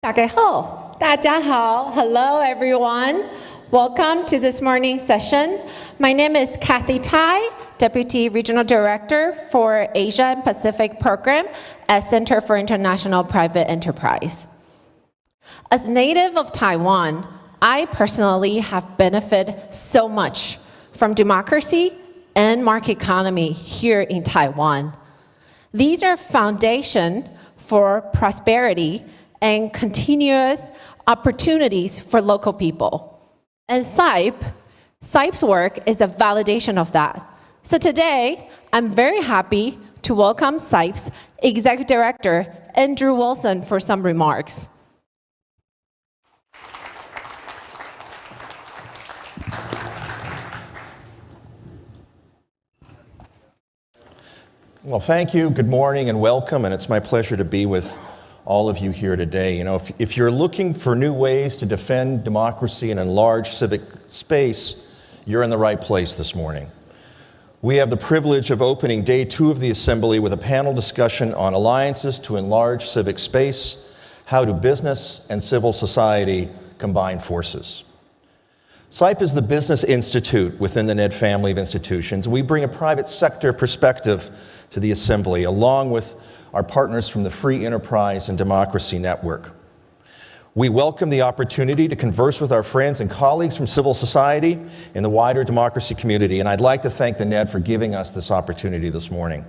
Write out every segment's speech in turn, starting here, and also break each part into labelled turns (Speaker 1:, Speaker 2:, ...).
Speaker 1: 大家好，大家好. Hello, everyone. Welcome to this morning's session. My name is Kathy Tai, Deputy Regional Director for Asia and Pacific Program at Center for International Private Enterprise. As native of Taiwan, I personally have benefited so much from democracy and market economy here in Taiwan. These are foundation for prosperity and continuous opportunities for local people. And SIPE's work is a validation of that. So today, I'm very happy to welcome SIPE's Executive Director, Andrew Wilson, for some remarks.
Speaker 2: Well, thank you, good morning, and welcome, and it's my pleasure to be with all of you here today. You know, if you're looking for new ways to defend democracy and enlarge civic space, you're in the right place this morning. We have the privilege of opening day 2 of the Assembly with a panel discussion on alliances to enlarge civic space, how do business and civil society combine forces. SIPE is the business institute within the NED family of institutions. We bring a private sector perspective to the Assembly, along with our partners from the Free Enterprise and Democracy Network. We welcome the opportunity to converse with our friends and colleagues from civil society in the wider democracy community, and I'd like to thank the NED for giving us this opportunity this morning.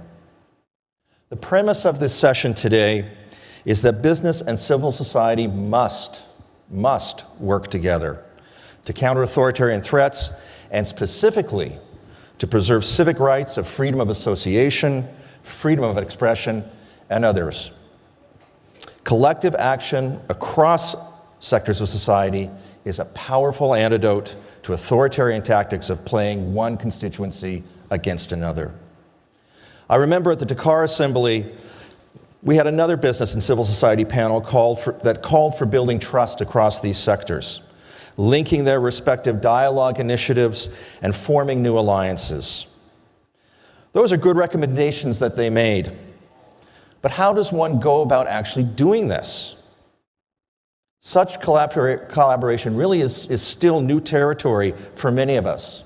Speaker 2: The premise of this session today is that business and civil society must work together to counter authoritarian threats and specifically to preserve civic rights of freedom of association, freedom of expression, and others. Collective action across sectors of society is a powerful antidote to authoritarian tactics of playing one constituency against another. I remember at the Dakar Assembly, we had another business and civil society panel that called for building trust across these sectors, linking their respective dialogue initiatives and forming new alliances. Those are good recommendations that they made. But how does one go about actually doing this? Such collaboration really is still new territory for many of us.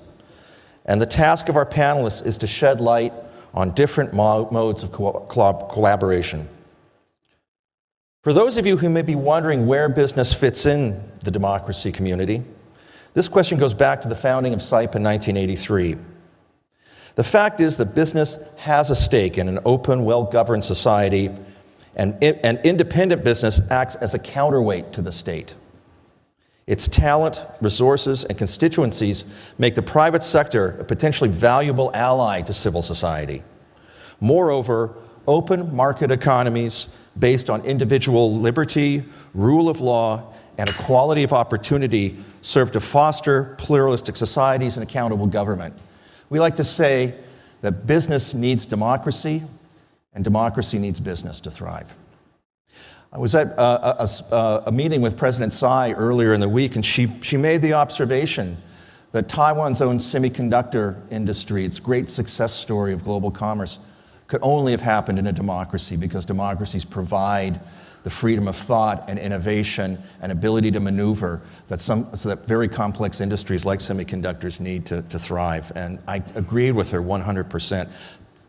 Speaker 2: And the task of our panelists is to shed light on different modes of collaboration. For those of you who may be wondering where business fits in the democracy community, this question goes back to the founding of SIPE in 1983. The fact is that business has a stake in an open, well-governed society, and independent business acts as a counterweight to the state. Its talent, resources, and constituencies make the private sector a potentially valuable ally to civil society. Moreover, open market economies based on individual liberty, rule of law, and equality of opportunity serve to foster pluralistic societies and accountable government. We like to say that business needs democracy, and democracy needs business to thrive. I was at a meeting with President Tsai earlier in the week, and she made the observation that Taiwan's own semiconductor industry, its great success story of global commerce, could only have happened in a democracy because democracies provide the freedom of thought and innovation and ability to maneuver so that very complex industries like semiconductors need to thrive. And I agreed with her 100%.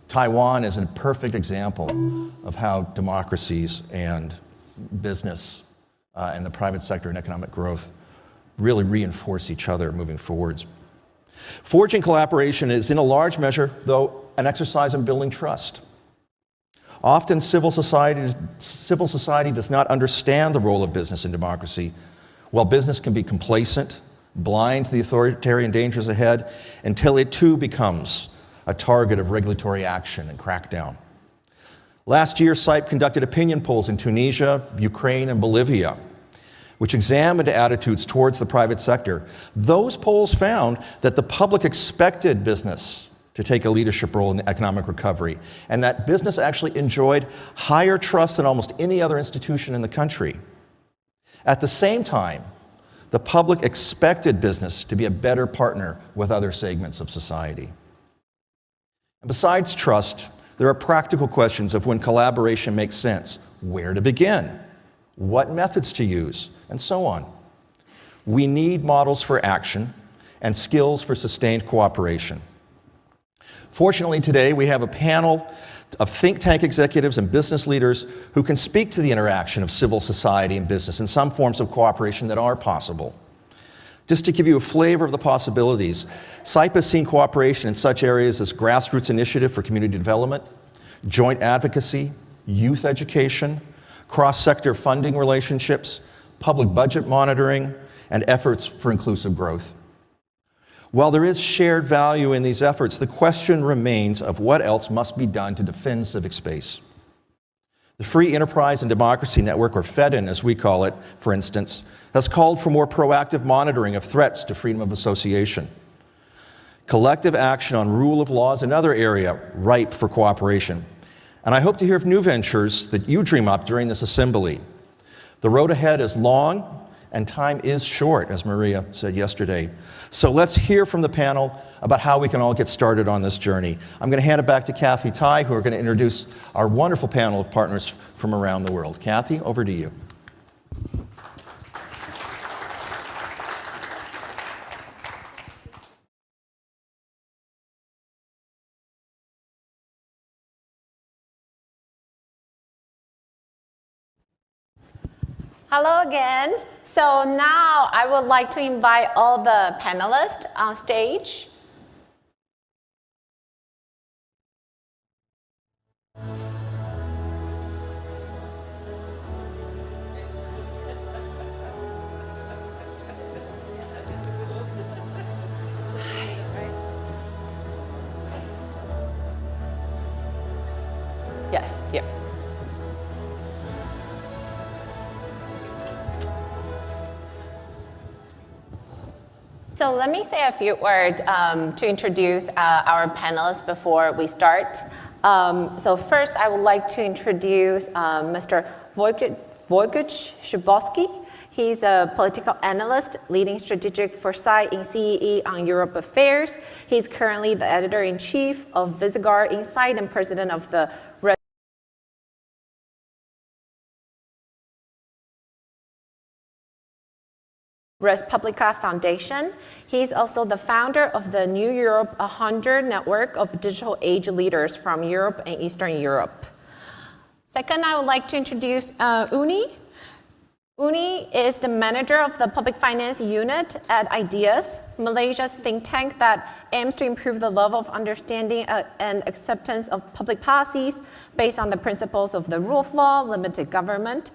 Speaker 2: Taiwan is a perfect example of how democracies and business and the private sector and economic growth really reinforce each other moving forwards. Forging collaboration is in a large measure, though, an exercise in building trust. Often civil society does not understand the role of business in democracy, while business can be complacent, blind to the authoritarian dangers ahead, until it too becomes a target of regulatory action and crackdown. Last year, SIPE conducted opinion polls in Tunisia, Ukraine, and Bolivia, which examined attitudes towards the private sector. Those polls found that the public expected business to take a leadership role in the economic recovery, and that business actually enjoyed higher trust than almost any other institution in the country. At the same time, the public expected business to be a better partner with other segments of society. And besides trust, there are practical questions of when collaboration makes sense. Where to begin? what methods to use, and so on. We need models for action and skills for sustained cooperation. Fortunately, today we have a panel of think tank executives and business leaders who can speak to the interaction of civil society and business and some forms of cooperation that are possible. Just to give you a flavor of the possibilities, CIPA has seen cooperation in such areas as grassroots initiative for community development, joint advocacy, youth education, cross-sector funding relationships, public budget monitoring, and efforts for inclusive growth. While there is shared value in these efforts, the question remains of what else must be done to defend civic space. The Free Enterprise and Democracy Network, or FEDN as we call it, for instance, has called for more proactive monitoring of threats to freedom of association. Collective action on rule of law is another area ripe for cooperation. And I hope to hear of new ventures that you dream up during this assembly. The road ahead is long, and time is short, as Maria said yesterday. So let's hear from the panel about how we can all get started on this journey. I'm going to hand it back to Kathy Tai, who are going to introduce our wonderful panel of partners from around the world. Kathy, over to you.
Speaker 1: Hello again. So now I would like to invite all the panelists on stage. Yes, here. So let me say a few words to introduce our panelists before we start. So first, I would like to introduce Mr. Wojciech Szybowski. He's a political analyst leading strategic foresight in CEE on Europe affairs. He's currently the editor-in-chief of Visegrad Insight and president of the Respublica Foundation. He's also the founder of the New Europe 100 network of digital age leaders from Europe and Eastern Europe. Second, I would like to introduce Uni. Uni is the manager of the public finance unit at IDEAS, Malaysia's think tank that aims to improve the level of understanding and acceptance of public policies based on the principles of the rule of law, limited government,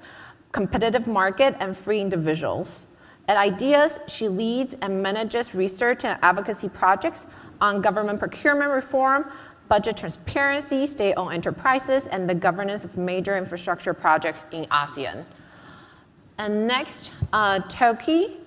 Speaker 1: competitive market, and free individuals. At IDEAS, she leads and manages research and advocacy projects on government procurement reform, budget transparency, state-owned enterprises, and the governance of major infrastructure projects in ASEAN. And next, Toki.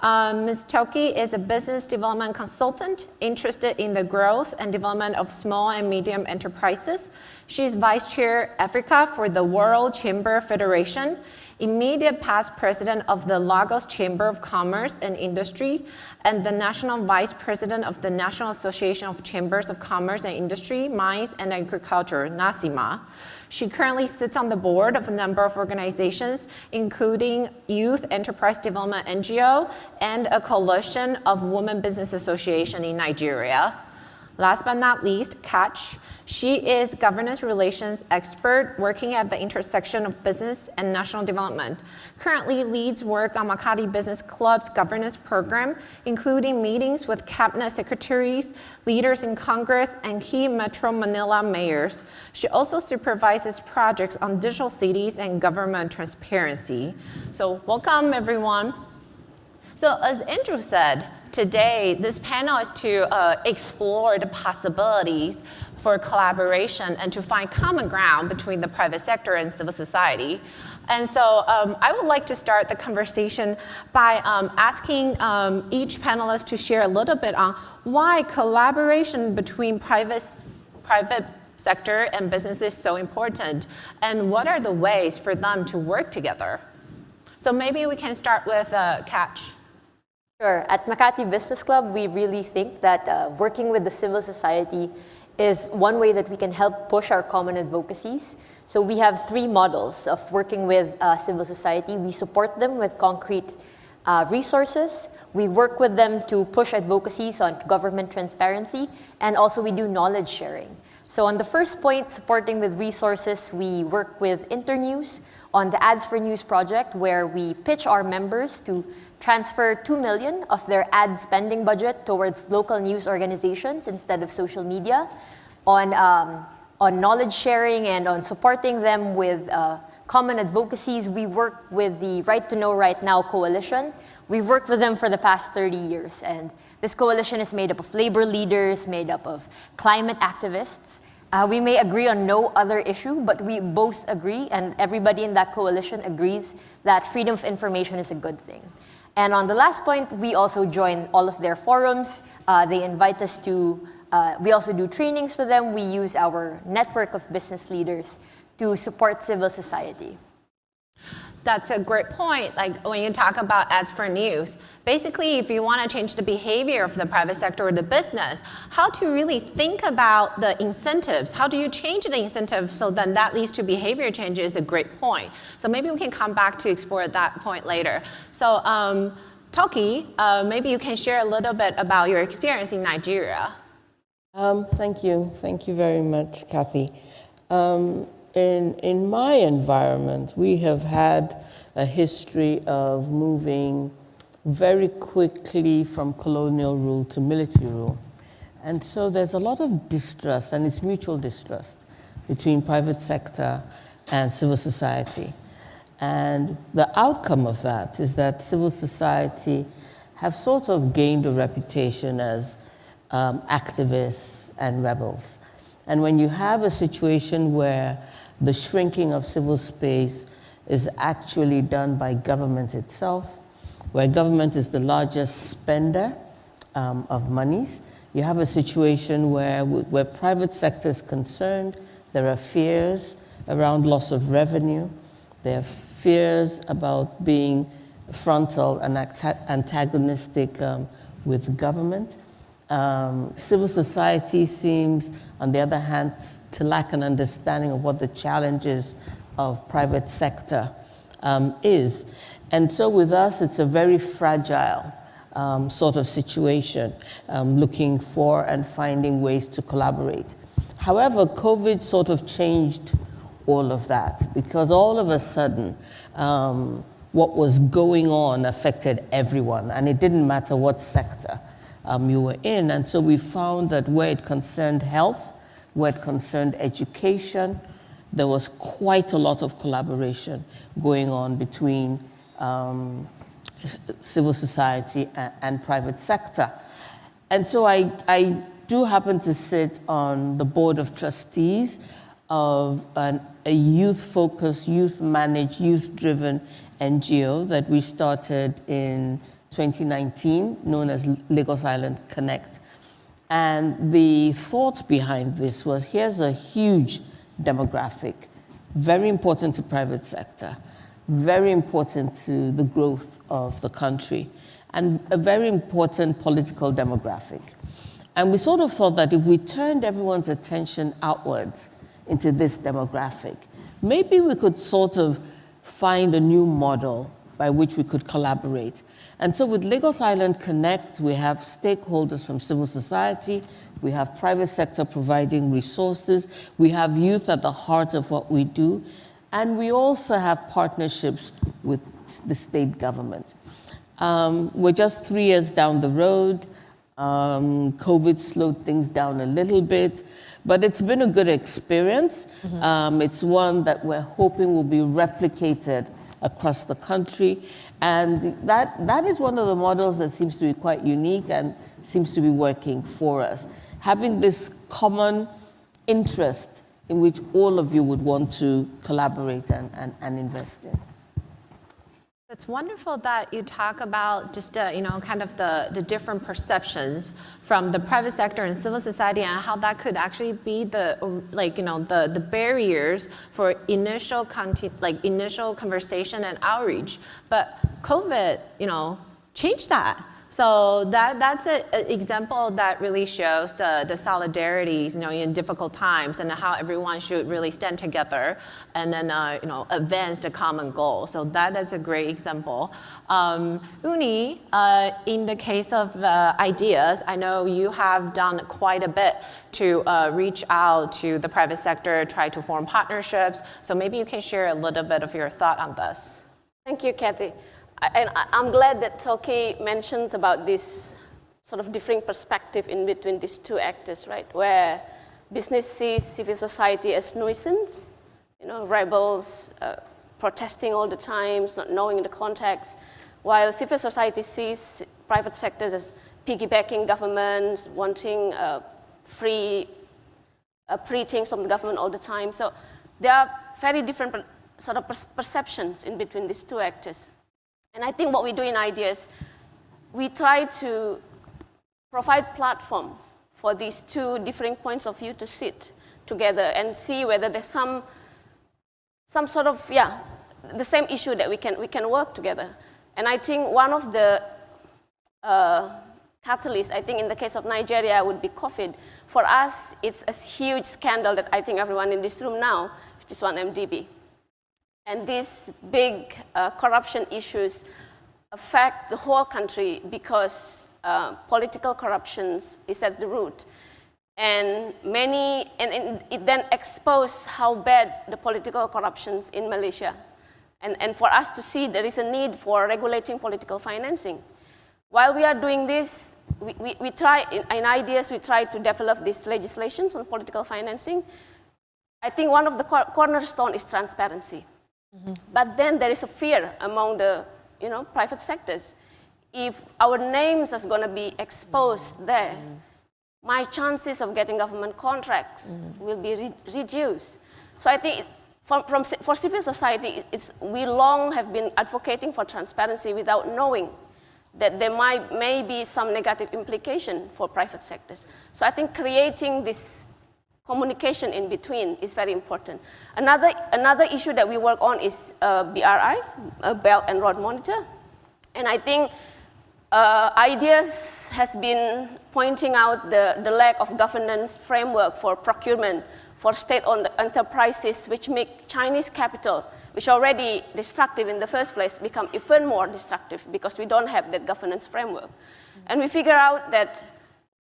Speaker 1: Ms. Toki is a business development consultant interested in the growth and development of small and medium enterprises. She is Vice Chair Africa for the World Chamber Federation, immediate past president of the Lagos Chamber of Commerce and Industry, and the national vice president of the National Association of Chambers of Commerce and Industry, Mines and Agriculture, NACIMA. She currently sits on the board of a number of organizations, including Youth Enterprise Development NGO and a coalition of women business associations in Nigeria. Last but not least, Catch. She is governance relations expert working at the intersection of business and national development. Currently leads work on Makati Business Club's governance program, including meetings with cabinet secretaries, leaders in Congress, and key Metro Manila mayors. She also supervises projects on digital cities and government transparency. So welcome, everyone. So as Andrew said, today, this panel is to explore the possibilities for collaboration and to find common ground between the private sector and civil society. And so I would like to start the conversation by asking each panelist to share a little bit on why collaboration between private sector and business is so important, and what are the ways for them to work together. So maybe we can start with Catch.
Speaker 3: Sure. At Makati Business Club, we really think that working with the civil society is one way that we can help push our common advocacies. So we have 3 models of working with civil society. We support them with concrete resources. We work with them to push advocacies on government transparency, and also we do knowledge sharing. So on the first point, supporting with resources, we work with Internews on the Ads for News project, where we pitch our members to transfer $2 million of their ad spending budget towards local news organizations instead of social media, on knowledge sharing and on supporting them with common advocacies. We work with the Right to Know Right Now coalition. We've worked with them for the past 30 years, and this coalition is made up of labor leaders, made up of climate activists. We may agree on no other issue, but we both agree, and everybody in that coalition agrees, that freedom of information is a good thing. And on the last point, we also join all of their forums. They invite us to, we also do trainings with them. We use our network of business leaders to support civil society.
Speaker 1: That's a great point. Like when you talk about ads for news, basically if you want to change the behavior of the private sector or the business, how to really think about the incentives, how do you change the incentives so then that leads to behavior change is a great point. So maybe we can come back to explore that point later. So Toki, maybe you can share a little bit about your experience in Nigeria.
Speaker 4: Thank you very much, Kathy. In my environment, we have had a history of moving very quickly from colonial rule to military rule. And so there's a lot of distrust, and it's mutual distrust, between private sector and civil society. And the outcome of that is that civil society have sort of gained a reputation as activists and rebels. And when you have a situation where the shrinking of civil space is actually done by government itself, where government is the largest spender of monies, you have a situation where private sector is concerned, there are fears around loss of revenue, there are fears about being frontal and antagonistic with government. Civil society seems, on the other hand, to lack an understanding of what the challenges of private sector is. And so with us, it's a very fragile sort of situation, looking for and finding ways to collaborate. However, COVID sort of changed all of that, because all of a sudden, what was going on affected everyone, and it didn't matter what sector you were in. And so we found that where it concerned health, where it concerned education, there was quite a lot of collaboration going on between civil society and private sector. And so I do happen to sit on the board of trustees of a youth-focused, youth-managed, youth-driven NGO that we started in 2019, known as Lagos Island Connect. And the thought behind this was, here's a huge demographic, very important to private sector, very important to the growth of the country, and a very important political demographic. And we sort of thought that if we turned everyone's attention outwards into this demographic, maybe we could sort of find a new model by which we could collaborate. And so with Lagos Island Connect, we have stakeholders from civil society, we have private sector providing resources, we have youth at the heart of what we do, and we also have partnerships with the state government. We're just 3 years down the road. COVID slowed things down a little bit, but it's been a good experience. Mm-hmm. It's one that we're hoping will be replicated across the country. And that is one of the models that seems to be quite unique and seems to be working for us. Having this common interest in which all of you would want to collaborate and invest in.
Speaker 1: It's wonderful that you talk about just kind of the different perceptions from the private sector and civil society, and how that could actually be the barriers for initial conversation and outreach. But COVID changed that. So that's an example that really shows the solidarities, in difficult times, and how everyone should really stand together and then, advance the common goal. So that is a great example. Uni, in the case of ideas, I know you have done quite a bit to reach out to the private sector, try to form partnerships. So maybe you can share a little bit of your thought on this.
Speaker 5: Thank you, Kathy. And I'm glad that Toki mentions about this sort of differing perspective in between these two actors, right? Where business sees civil society as nuisance, rebels protesting all the time, not knowing the context, while civil society sees private sectors as piggybacking governments, wanting free things from the government all the time. So there are very different sort of perceptions in between these two actors. And I think what we do in Ideas, we try to provide platform for these two differing points of view to sit together and see whether there's some sort of, the same issue that we can work together. And I think one of the catalysts, I think in the case of Nigeria, would be COVID. For us, it's a huge scandal that I think everyone in this room now, which is 1MDB. And these big corruption issues affect the whole country because political corruptions is at the root. And it then exposed how bad the political corruptions in Malaysia. And for us to see there is a need for regulating political financing. While we are doing this, we try, in Ideas, we try to develop these legislations on political financing. I think one of the cornerstone is transparency. Mm-hmm. But then there is a fear among the private sectors. If our names is going to be exposed there, my chances of getting government contracts will be reduced. So I think for civil society, we long have been advocating for transparency without knowing that there may be some negative implication for private sectors. So I think creating this communication in between is very important. Another issue that we work on is BRI, Belt and Road Monitor. And I think Ideas has been pointing out the lack of governance framework for procurement for state-owned enterprises, which make Chinese capital, which already destructive in the first place, become even more destructive because we don't have that governance framework. And we figure out that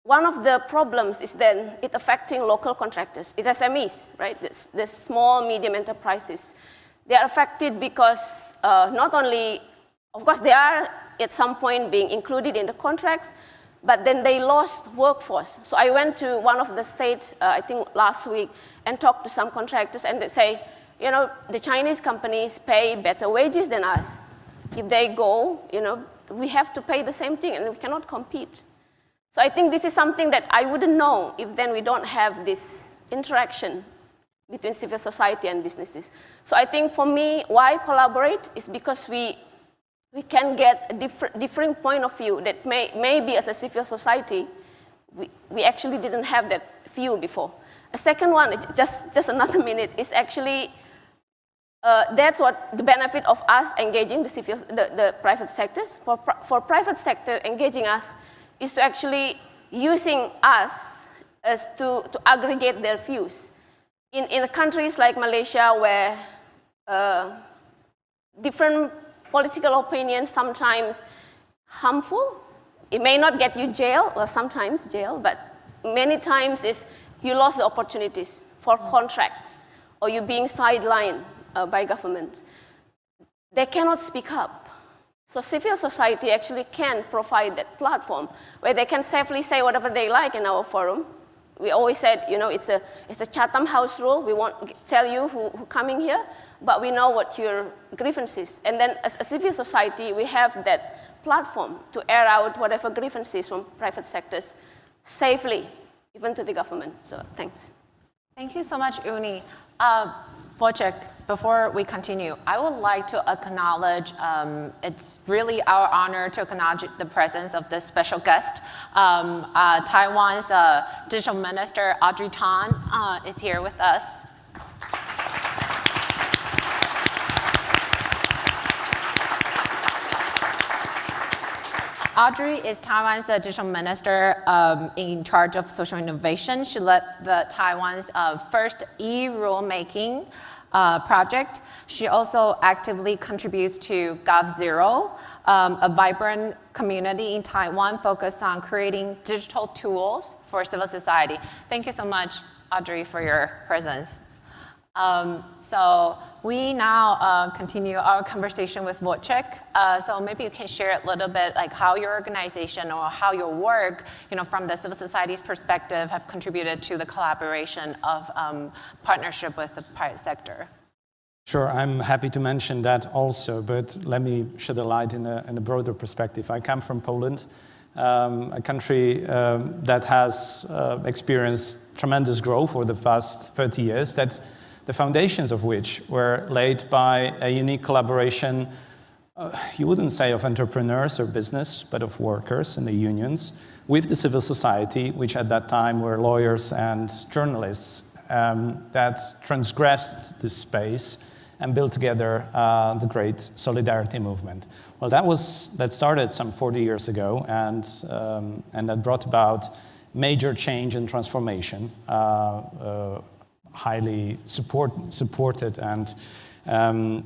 Speaker 5: one of the problems is then it affecting local contractors, SMEs, right? The small, medium enterprises. They are affected because not only, of course, they are at some point being included in the contracts, but then they lost workforce. So I went to one of the states, I think last week, and talked to some contractors, and they say, the Chinese companies pay better wages than us. If they go, we have to pay the same thing, and we cannot compete. So I think this is something that I wouldn't know if then we don't have this interaction between civil society and businesses. So I think for me, why collaborate is because we can get a differing point of view that maybe as a civil society, we actually didn't have that view before. A second one, just another minute, is actually, that's what the benefit of us engaging the private sectors. For private sector engaging us is to actually using us as to aggregate their views. In countries like Malaysia where different political opinions sometimes harmful, it may not get you jail, well sometimes jail, but many times you lost the opportunities for contracts or you being sidelined by government. They cannot speak up. So civil society actually can provide that platform where they can safely say whatever they like in our forum. We always said, it's a Chatham House rule. We won't tell you who coming here, but we know what your grievance is. And then as a civil society, we have that platform to air out whatever grievances from private sectors safely, even to the government. So thanks.
Speaker 1: Thank you so much, Uni. Wojciech, before we continue, I would like to acknowledge, it's really our honor to acknowledge the presence of this special guest. Taiwan's Digital Minister, Audrey Tang, is here with us. Audrey is Taiwan's digital minister in charge of social innovation. She led Taiwan's first e-rulemaking project. She also actively contributes to GovZero, a vibrant community in Taiwan focused on creating digital tools for civil society. Thank you so much, Audrey, for your presence. So we now continue our conversation with Wojciech. So maybe you can share a little bit like how your organization or how your work, from the civil society's perspective, have contributed to the collaboration of partnership with the private sector.
Speaker 6: Sure, I'm happy to mention that also, but let me shed a light in a broader perspective. I come from Poland, a country that has experienced tremendous growth over the past 30 years, that the foundations of which were laid by a unique collaboration, you wouldn't say of entrepreneurs or business, but of workers and the unions, with the civil society, which at that time were lawyers and journalists, that transgressed this space and built together the great solidarity movement. Well, that started some 40 years ago, and that brought about major change and transformation, highly supported and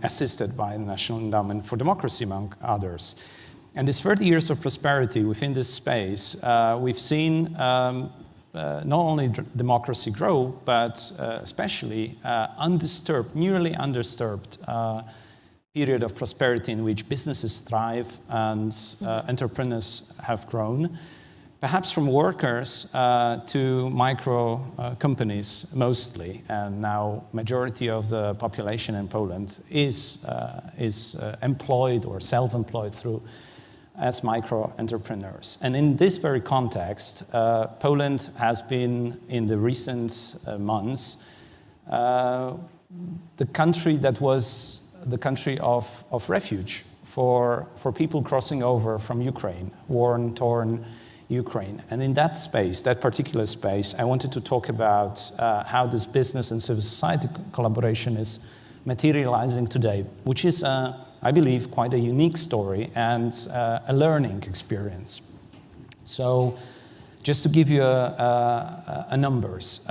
Speaker 6: assisted by the National Endowment for Democracy, among others. And these 30 years of prosperity within this space, we've seen not only democracy grow, but especially undisturbed, nearly undisturbed period of prosperity in which businesses thrive and entrepreneurs have grown, perhaps from workers to micro companies mostly. And now majority of the population in Poland is employed or self-employed as micro entrepreneurs. And in this very context, Poland has been, in the recent months, the country that was the country of refuge for people crossing over from Ukraine, war-torn Ukraine. And in that space, that particular space, I wanted to talk about how this business and civil society collaboration is materializing today, which is I believe, quite a unique story and a learning experience. So just to give you a numbers,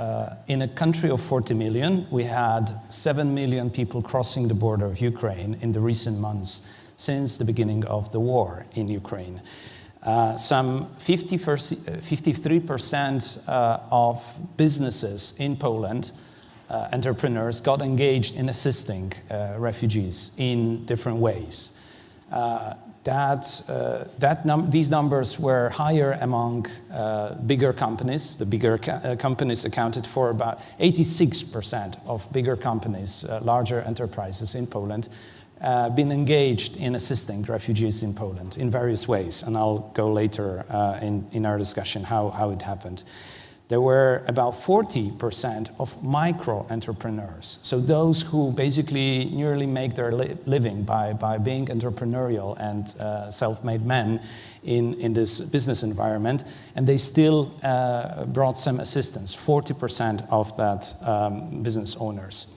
Speaker 6: in a country of 40 million, we had 7 million people crossing the border of Ukraine in the recent months since the beginning of the war in Ukraine. Some 53% of businesses in Poland, entrepreneurs, got engaged in assisting refugees in different ways. These numbers were higher among bigger companies. The bigger companies accounted for about 86% of bigger companies, larger enterprises in Poland, been engaged in assisting refugees in Poland in various ways. And I'll go later in our discussion how it happened. There were about 40% of micro entrepreneurs, so those who basically nearly make their living by being entrepreneurial and self-made men in this business environment, and they still brought some assistance, 40% of that business owners.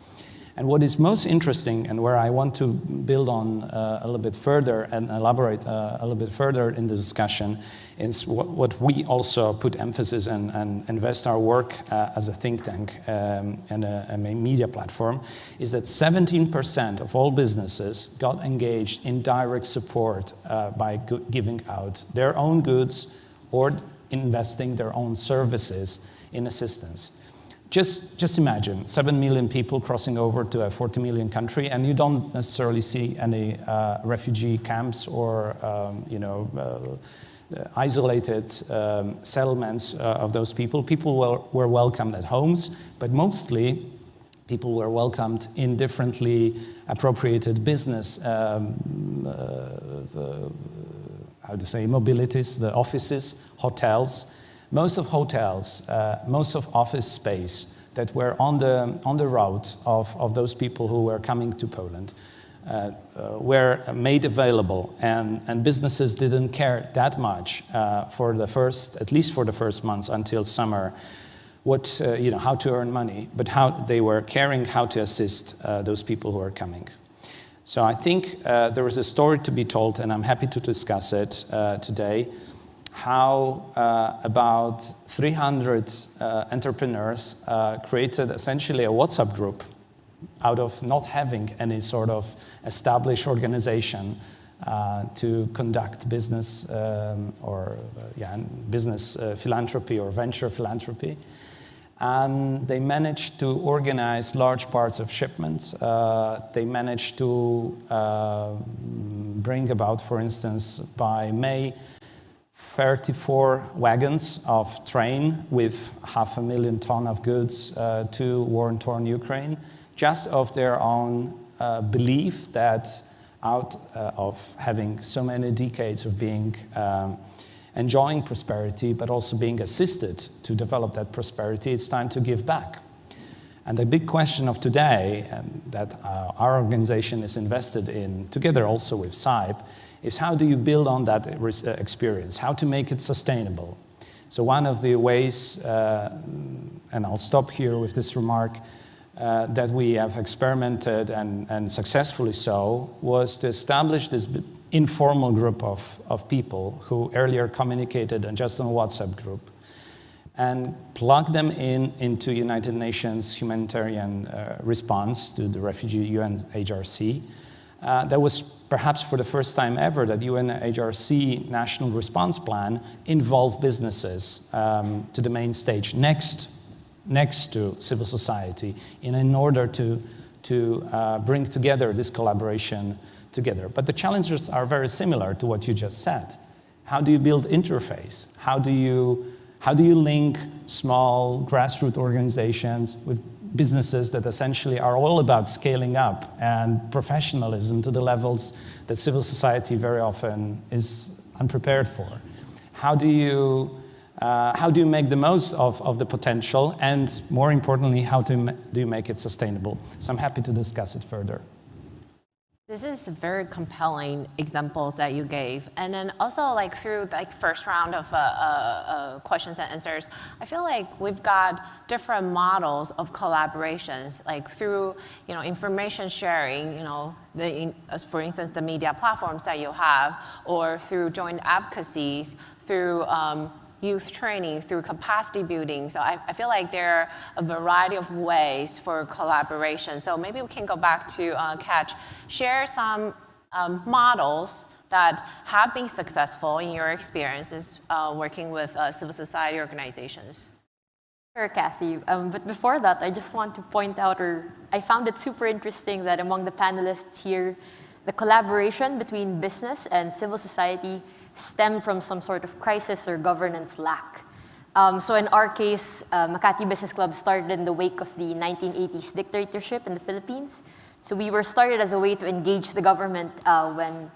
Speaker 6: And what is most interesting, and where I want to build on a little bit further and elaborate a little bit further in the discussion, is what we also put emphasis and invest our work as a think tank and a media platform, is that 17% of all businesses got engaged in direct support by giving out their own goods or investing their own services in assistance. Just imagine 7 million people crossing over to a 40 million country, and you don't necessarily see any refugee camps or isolated settlements of those people. People were welcomed at homes, but mostly people were welcomed in differently appropriated business mobilities, the offices, hotels. Most of hotels, most of office space that were on the route of those people who were coming to Poland were made available, and businesses didn't care that much at least for the first months until summer, how to earn money, but how they were caring how to assist those people who are coming. So I think there is a story to be told, and I'm happy to discuss it today, how about 300 entrepreneurs created essentially a WhatsApp group out of not having any sort of established organization to conduct business business philanthropy or venture philanthropy. And they managed to organize large parts of shipments. They managed to bring about, for instance, by May, 34 wagons of train with 500,000 tons of goods to war-torn Ukraine, just of their own belief that out of having so many decades of being enjoying prosperity, but also being assisted to develop that prosperity, it's time to give back. And the big question of today, that our organization is invested in, together also with SAIP, is how do you build on that experience, how to make it sustainable. So one of the ways, and I'll stop here with this remark, that we have experimented and successfully so, was to establish this informal group of people who earlier communicated just on a WhatsApp group and plug them into United Nations humanitarian response to the refugee UNHRC. That was perhaps for the first time ever that UNHRC National Response Plan involved businesses to the main stage next to civil society in order to bring together this collaboration together. But the challenges are very similar to what you just said. How do you build interface? How do you link small grassroots organizations with businesses that essentially are all about scaling up and professionalism to the levels that civil society very often is unprepared for? How do you make the most of the potential, and more importantly, how do you make it sustainable? So I'm happy to discuss it further.
Speaker 1: This is very compelling examples that you gave. And then also like through like first round of questions and answers, I feel like we've got different models of collaborations, like through information sharing, for instance, the media platforms that you have, or through joint advocacies, through youth training, through capacity building. So I feel like there are a variety of ways for collaboration. So maybe we can go back to Catch, share some models that have been successful in your experiences working with civil society organizations.
Speaker 3: Sure, Kathy. But before that, I just want to point out, I found it super interesting that among the panelists here, the collaboration between business and civil society stem from some sort of crisis or governance lack. So in our case, Makati Business Club started in the wake of the 1980s dictatorship in the Philippines. So we were started as a way to engage the government when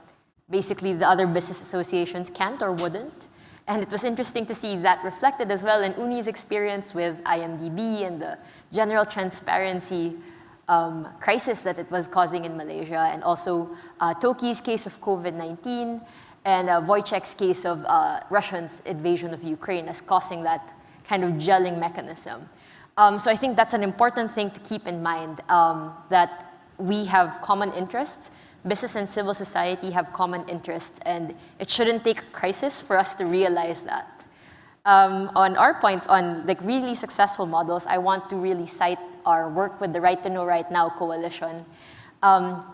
Speaker 3: basically the other business associations can't or wouldn't. And it was interesting to see that reflected as well in Uni's experience with IMDb and the general transparency crisis that it was causing in Malaysia, and also Toki's case of COVID-19, and Wojciech's case of Russia's invasion of Ukraine as causing that kind of gelling mechanism. So I think that's an important thing to keep in mind, that we have common interests. Business and civil society have common interests, and it shouldn't take a crisis for us to realize that. On our points on like really successful models, I want to really cite our work with the Right to Know Right Now coalition.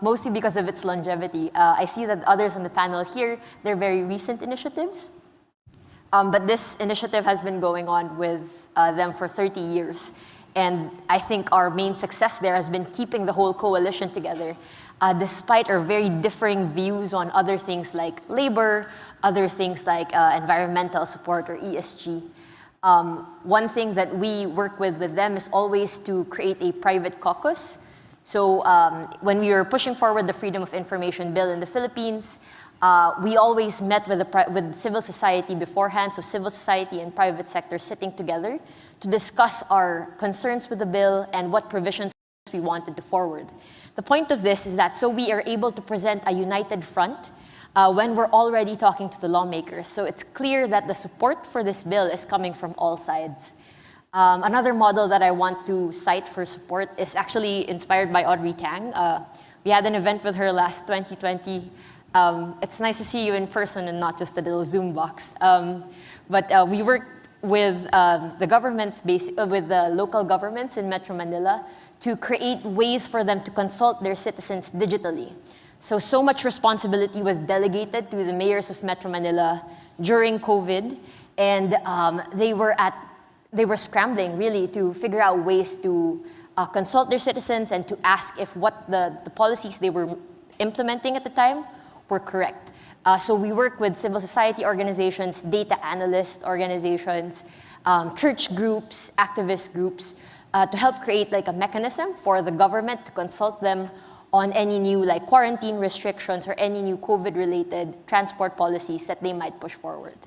Speaker 3: Mostly because of its longevity. I see that others on the panel here, they're very recent initiatives. But this initiative has been going on with them for 30 years. And I think our main success there has been keeping the whole coalition together, despite our very differing views on other things like labor, other things like environmental support or ESG. One thing that we work with them is always to create a private caucus. So when we were pushing forward the Freedom of Information Bill in the Philippines, we always met with civil society beforehand, so civil society and private sector sitting together to discuss our concerns with the bill and what provisions we wanted to forward. The point of this is that so we are able to present a united front when we're already talking to the lawmakers. So it's clear that the support for this bill is coming from all sides. Another model that I want to cite for support is actually inspired by Audrey Tang. We had an event with her last 2020. It's nice to see you in person and not just a little Zoom box. But we worked with the governments, with the local governments in Metro Manila to create ways for them to consult their citizens digitally. So much responsibility was delegated to the mayors of Metro Manila during COVID, and they were scrambling really to figure out ways to consult their citizens and to ask if what the policies they were implementing at the time were correct. So we work with civil society organizations, data analyst organizations, church groups, activist groups, to help create like a mechanism for the government to consult them on any new like quarantine restrictions or any new COVID-related transport policies that they might push forward.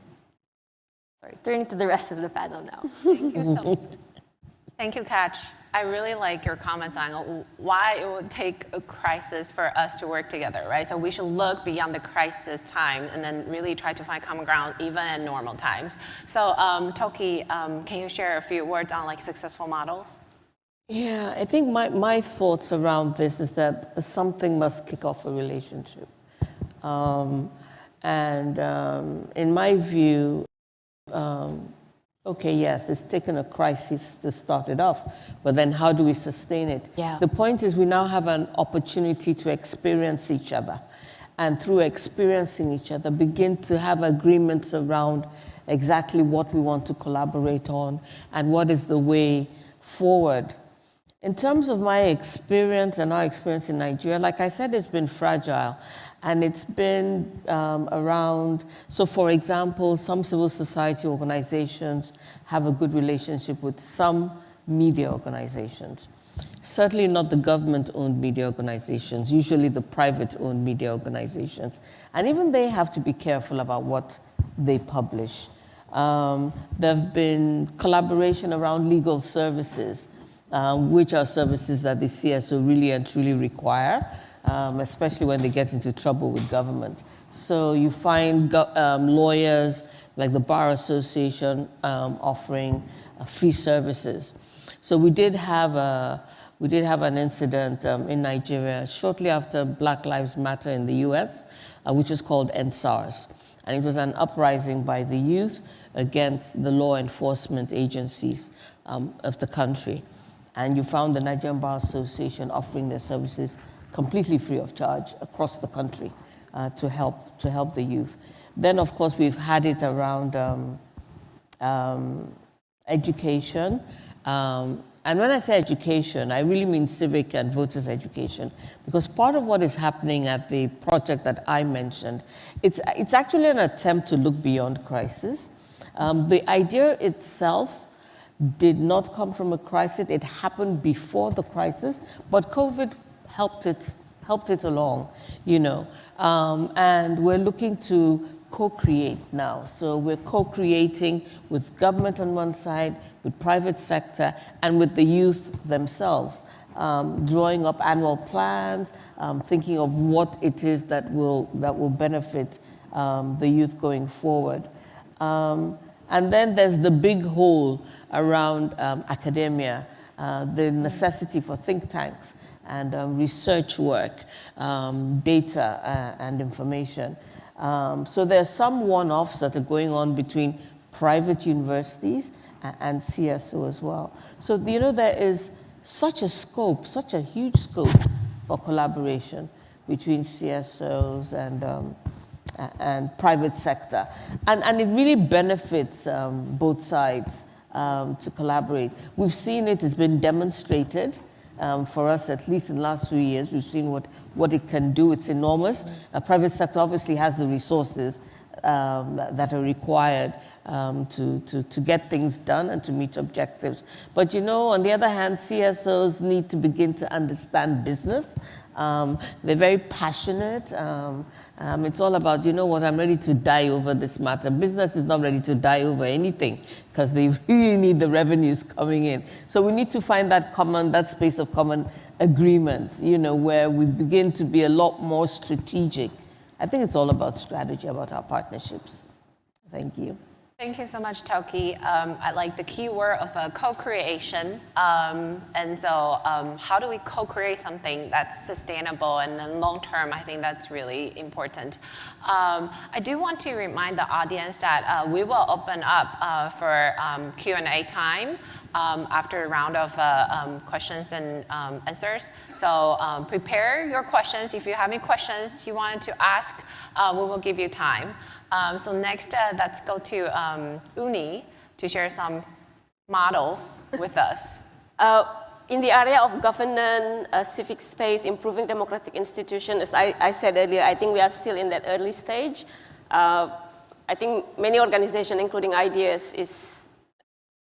Speaker 3: Sorry, turning to the rest of the panel now.
Speaker 7: Thank you so much. Thank you, Catch. I really like your comments on why it would take a crisis for us to work together, right? So we should look beyond the crisis time and then really try to find common ground even in normal times. So Toki, can you share a few words on like successful models?
Speaker 4: Yeah, I think my thoughts around this is that something must kick off a relationship. In my view, okay, yes, it's taken a crisis to start it off, but then how do we sustain it?
Speaker 3: Yeah.
Speaker 4: The point is we now have an opportunity to experience each other, and through experiencing each other, begin to have agreements around exactly what we want to collaborate on and what is the way forward. In terms of my experience and our experience in Nigeria, like I said, it's been fragile. And it's been around, so for example, some civil society organizations have a good relationship with some media organizations. Certainly not the government-owned media organizations, usually the private-owned media organizations. And even they have to be careful about what they publish. There have been collaboration around legal services, which are services that the CSO really and truly require. Especially when they get into trouble with government. So you find lawyers like the Bar Association offering free services. So we did have an incident in Nigeria shortly after Black Lives Matter in the US, which is called EndSARS. And it was an uprising by the youth against the law enforcement agencies of the country. And you found the Nigerian Bar Association offering their services completely free of charge across the country to help the youth. Then, of course, we've had it around education. And when I say education, I really mean civic and voters' education, because part of what is happening at the project that I mentioned, it's actually an attempt to look beyond crisis. The idea itself did not come from a crisis. It happened before the crisis, but COVID helped it along, you know. And we're looking to co-create now. So we're co-creating with government on one side, with private sector, and with the youth themselves, drawing up annual plans, thinking of what it is that will benefit the youth going forward. And then there's the big hole around academia, the necessity for think tanks and research work, data and information. So there are some one-offs that are going on between private universities and CSO as well. So, you know, there is such a scope, such a huge scope for collaboration between CSOs and private sector. And it really benefits both sides to collaborate. We've seen it, it's been demonstrated. For us, at least in the last 3 years, we've seen what it can do. It's enormous. Private sector obviously has the resources that are required to get things done and to meet objectives. But you know, on the other hand, CSOs need to begin to understand business. They're very passionate. It's all about, you know what, I'm ready to die over this matter. Business is not ready to die over anything because they really need the revenues coming in. So we need to find that space of common agreement, you know, where we begin to be a lot more strategic. I think it's all about strategy, about our partnerships. Thank you.
Speaker 7: Thank you so much, Tauki. I like the key word of co-creation. And so how do we co-create something that's sustainable and then long-term? I think that's really important. I do want to remind the audience that we will open up for Q&A time after a round of questions and answers. So prepare your questions. If you have any questions you wanted to ask, we will give you time. So next, let's go to Uni to share some models with us.
Speaker 5: In the area of governance, civic space, improving democratic institutions, as I said earlier, I think we are still in that early stage. I think many organizations, including IDEAS, is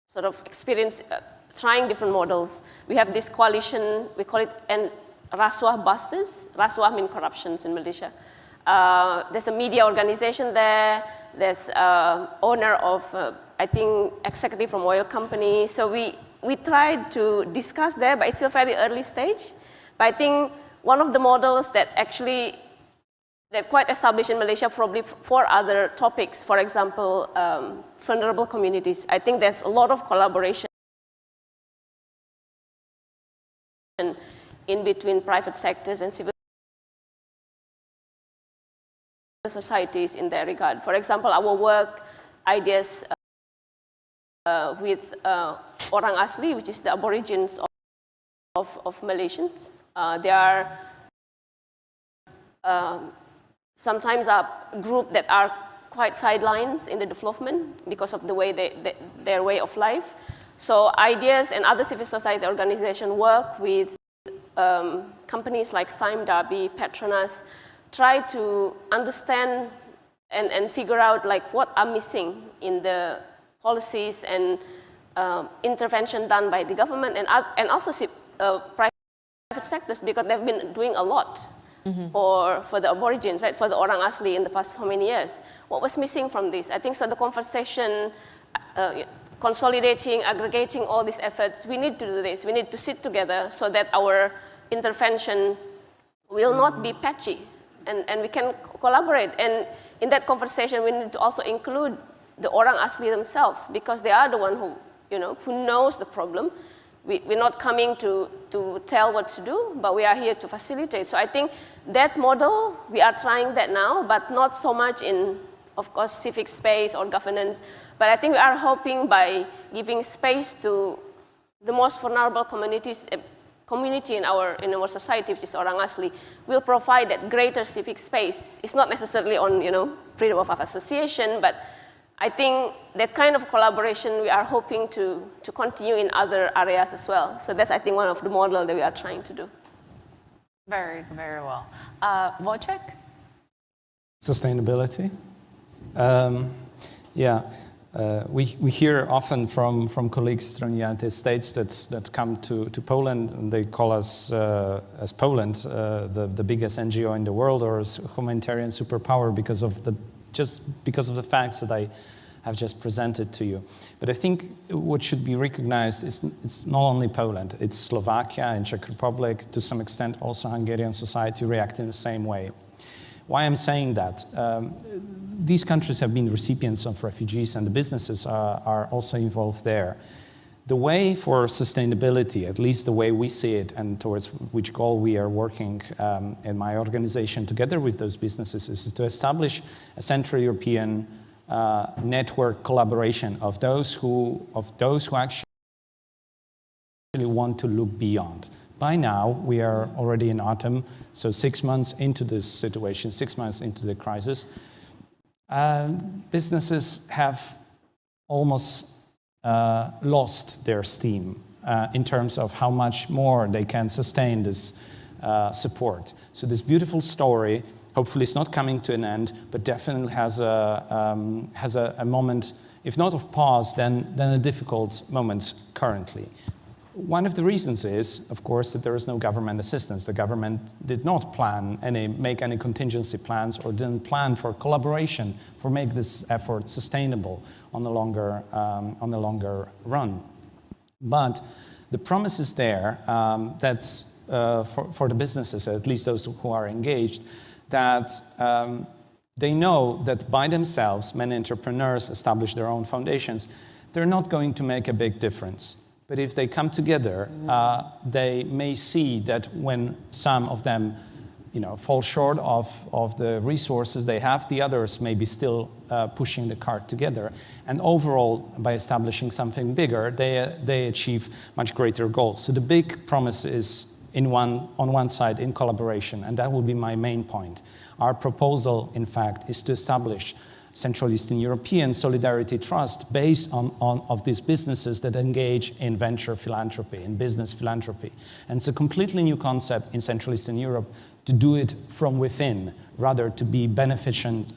Speaker 5: sort of trying different models. We have this coalition, we call it Rasuah Busters. Rasuah means corruptions in Malaysia. There's a media organization there. There's owner of, I think, executive from oil company. So we tried to discuss there, but it's still very early stage. But I think one of the models that actually that quite established in Malaysia, probably for other topics, for example, vulnerable communities. I think there's a lot of collaboration in between private sectors and civil societies in that regard. For example, our work, IDEAS with Orang Asli, which is the aborigines of Malaysians. They are sometimes a group that are quite sidelines in the development because of the way their way of life. So IDEAS and other civil society organizations work with companies like Sime Darby, Petronas, try to understand and figure out like what are missing in the policies and intervention done by the government and also private sectors, because they've been doing a lot for the aborigines, right? For the Orang Asli in the past how many years. What was missing from this? I think so the conversation, consolidating, aggregating all these efforts, we need to do this. We need to sit together so that our intervention will not be patchy and we can collaborate. And in that conversation, we need to also include the Orang Asli themselves, because they are the one who knows the problem. We're not coming to tell what to do, but we are here to facilitate. So I think that model, we are trying that now, but not so much in, of course, civic space or governance. But I think we are hoping by giving space to the most vulnerable community in our society, which is Orang Asli, will provide that greater civic space. It's not necessarily on freedom of association, but I think that kind of collaboration we are hoping to continue in other areas as well. So that's, I think, one of the models that we are trying to do.
Speaker 7: Very, very well. Wojciech?
Speaker 6: Sustainability. We hear often from colleagues from the United States that come to Poland, and they call us as Poland the biggest NGO in the world or humanitarian superpower because of the facts that I have just presented to you. But I think what should be recognized is it's not only Poland, it's Slovakia and Czech Republic, to some extent also Hungarian society react in the same way. Why I'm saying that? These countries have been recipients of refugees and the businesses are also involved there. The way for sustainability, at least the way we see it and towards which goal we are working in my organization together with those businesses, is to establish a Central European network collaboration of those who actually want to look beyond. By now, we are already in autumn, so 6 months into this situation, 6 months into the crisis, businesses have almost lost their steam in terms of how much more they can sustain this support. So this beautiful story, hopefully it's not coming to an end, but definitely has a moment, if not of pause, then a difficult moment currently. One of the reasons is, of course, that there is no government assistance. The government did not make any contingency plans or didn't plan for collaboration for make this effort sustainable on the longer run. But the promise is there that's for the businesses, at least those who are engaged, that They know that by themselves, many entrepreneurs establish their own foundations. They're not going to make a big difference. But if they come together, they may see that when some of them fall short of the resources they have, the others may be still pushing the cart together. And overall, by establishing something bigger, they achieve much greater goals. So the big promise is on one side, in collaboration, and that will be my main point. Our proposal, in fact, is to establish Central Eastern European Solidarity Trust based on these businesses that engage in venture philanthropy, in business philanthropy. And it's a completely new concept in Central Eastern Europe to do it from within, rather to be beneficiaries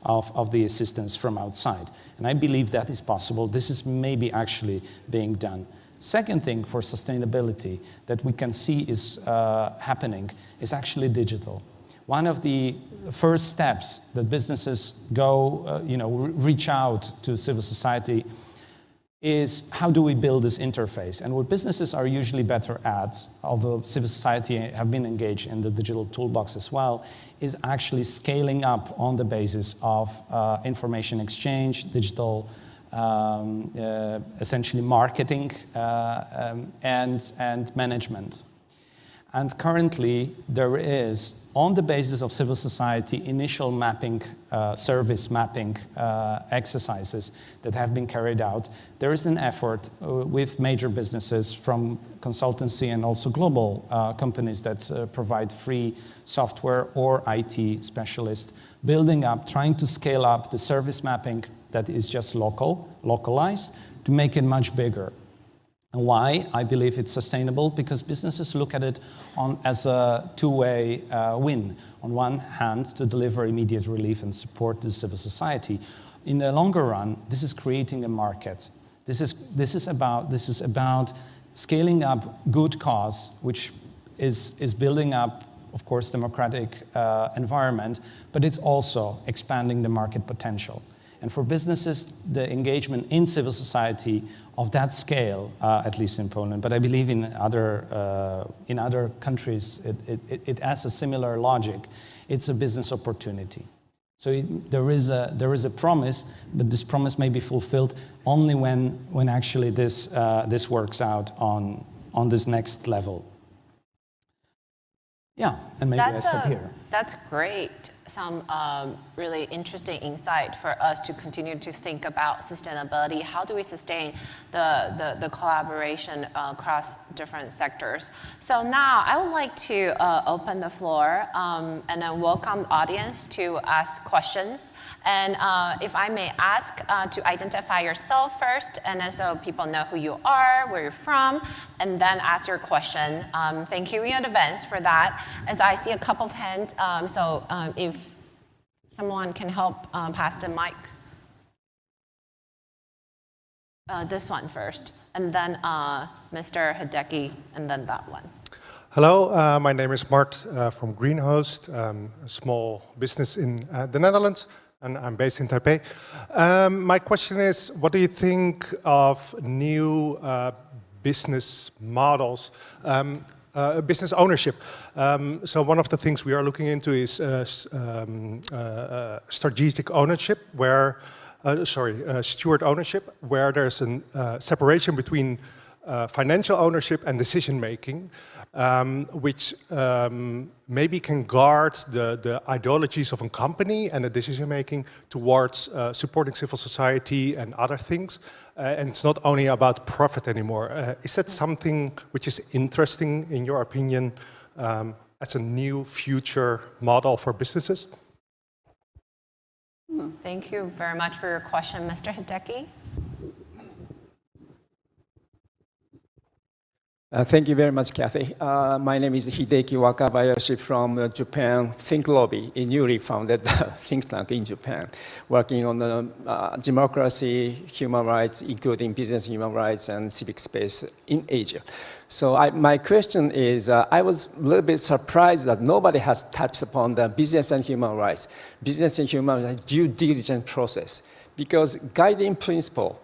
Speaker 6: of the assistance from outside. And I believe that is possible. This is maybe actually being done. Second thing for sustainability that we can see is happening is actually digital. One of the first steps that businesses reach out to civil society is how do we build this interface? And what businesses are usually better at, although civil society have been engaged in the digital toolbox as well, is actually scaling up on the basis of information exchange, digital essentially marketing and management. And currently, there is, on the basis of civil society, initial mapping, service mapping exercises that have been carried out. There is an effort with major businesses from consultancy and also global companies that provide free software or IT specialists, building up, trying to scale up the service mapping that is just localized, to make it much bigger. And why? I believe it's sustainable because businesses look at it as a two-way win. On one hand, to deliver immediate relief and support the civil society. In the longer run, this is creating a market. This is about scaling up good cause, which is building up, of course, democratic environment, but it's also expanding the market potential. And for businesses, the engagement in civil society of that scale, at least in Poland, but I believe in other countries, it has a similar logic. It's a business opportunity. So there is a promise, but this promise may be fulfilled only when actually this works out on this next level. Yeah, and maybe I stop here.
Speaker 7: That's great. Some really interesting insight for us to continue to think about sustainability. How do we sustain the collaboration across different sectors? So now I would like to open the floor and then welcome the audience to ask questions. And if I may ask to identify yourself first, and then so people know who you are, where you're from, and then ask your question. Thank you in advance for that. As I see a couple of hands, so if someone can help pass the mic. This one first, and then Mr. Hideki, and then that one.
Speaker 8: Hello, my name is Mart from Greenhost, a small business in the Netherlands, and I'm based in Taipei. My question is, what do you think of new business models? Business ownership. So one of the things we are looking into is strategic ownership, where, steward ownership, where there's a separation between financial ownership and decision making, which maybe can guard the ideologies of a company and the decision making towards supporting civil society and other things. And it's not only about profit anymore. Is that something which is interesting, in your opinion, as a new future model for businesses?
Speaker 7: Thank you very much for your question, Mr. Hideki.
Speaker 9: Thank you very much, Kathy. My name is Hideki Wakabayashi from Japan Think Lobby, a newly founded think tank in Japan, working on the democracy, human rights, including business human rights and civic space in Asia. So my question is, I was a little bit surprised that nobody has touched upon the business and human rights due diligence process, because guiding principle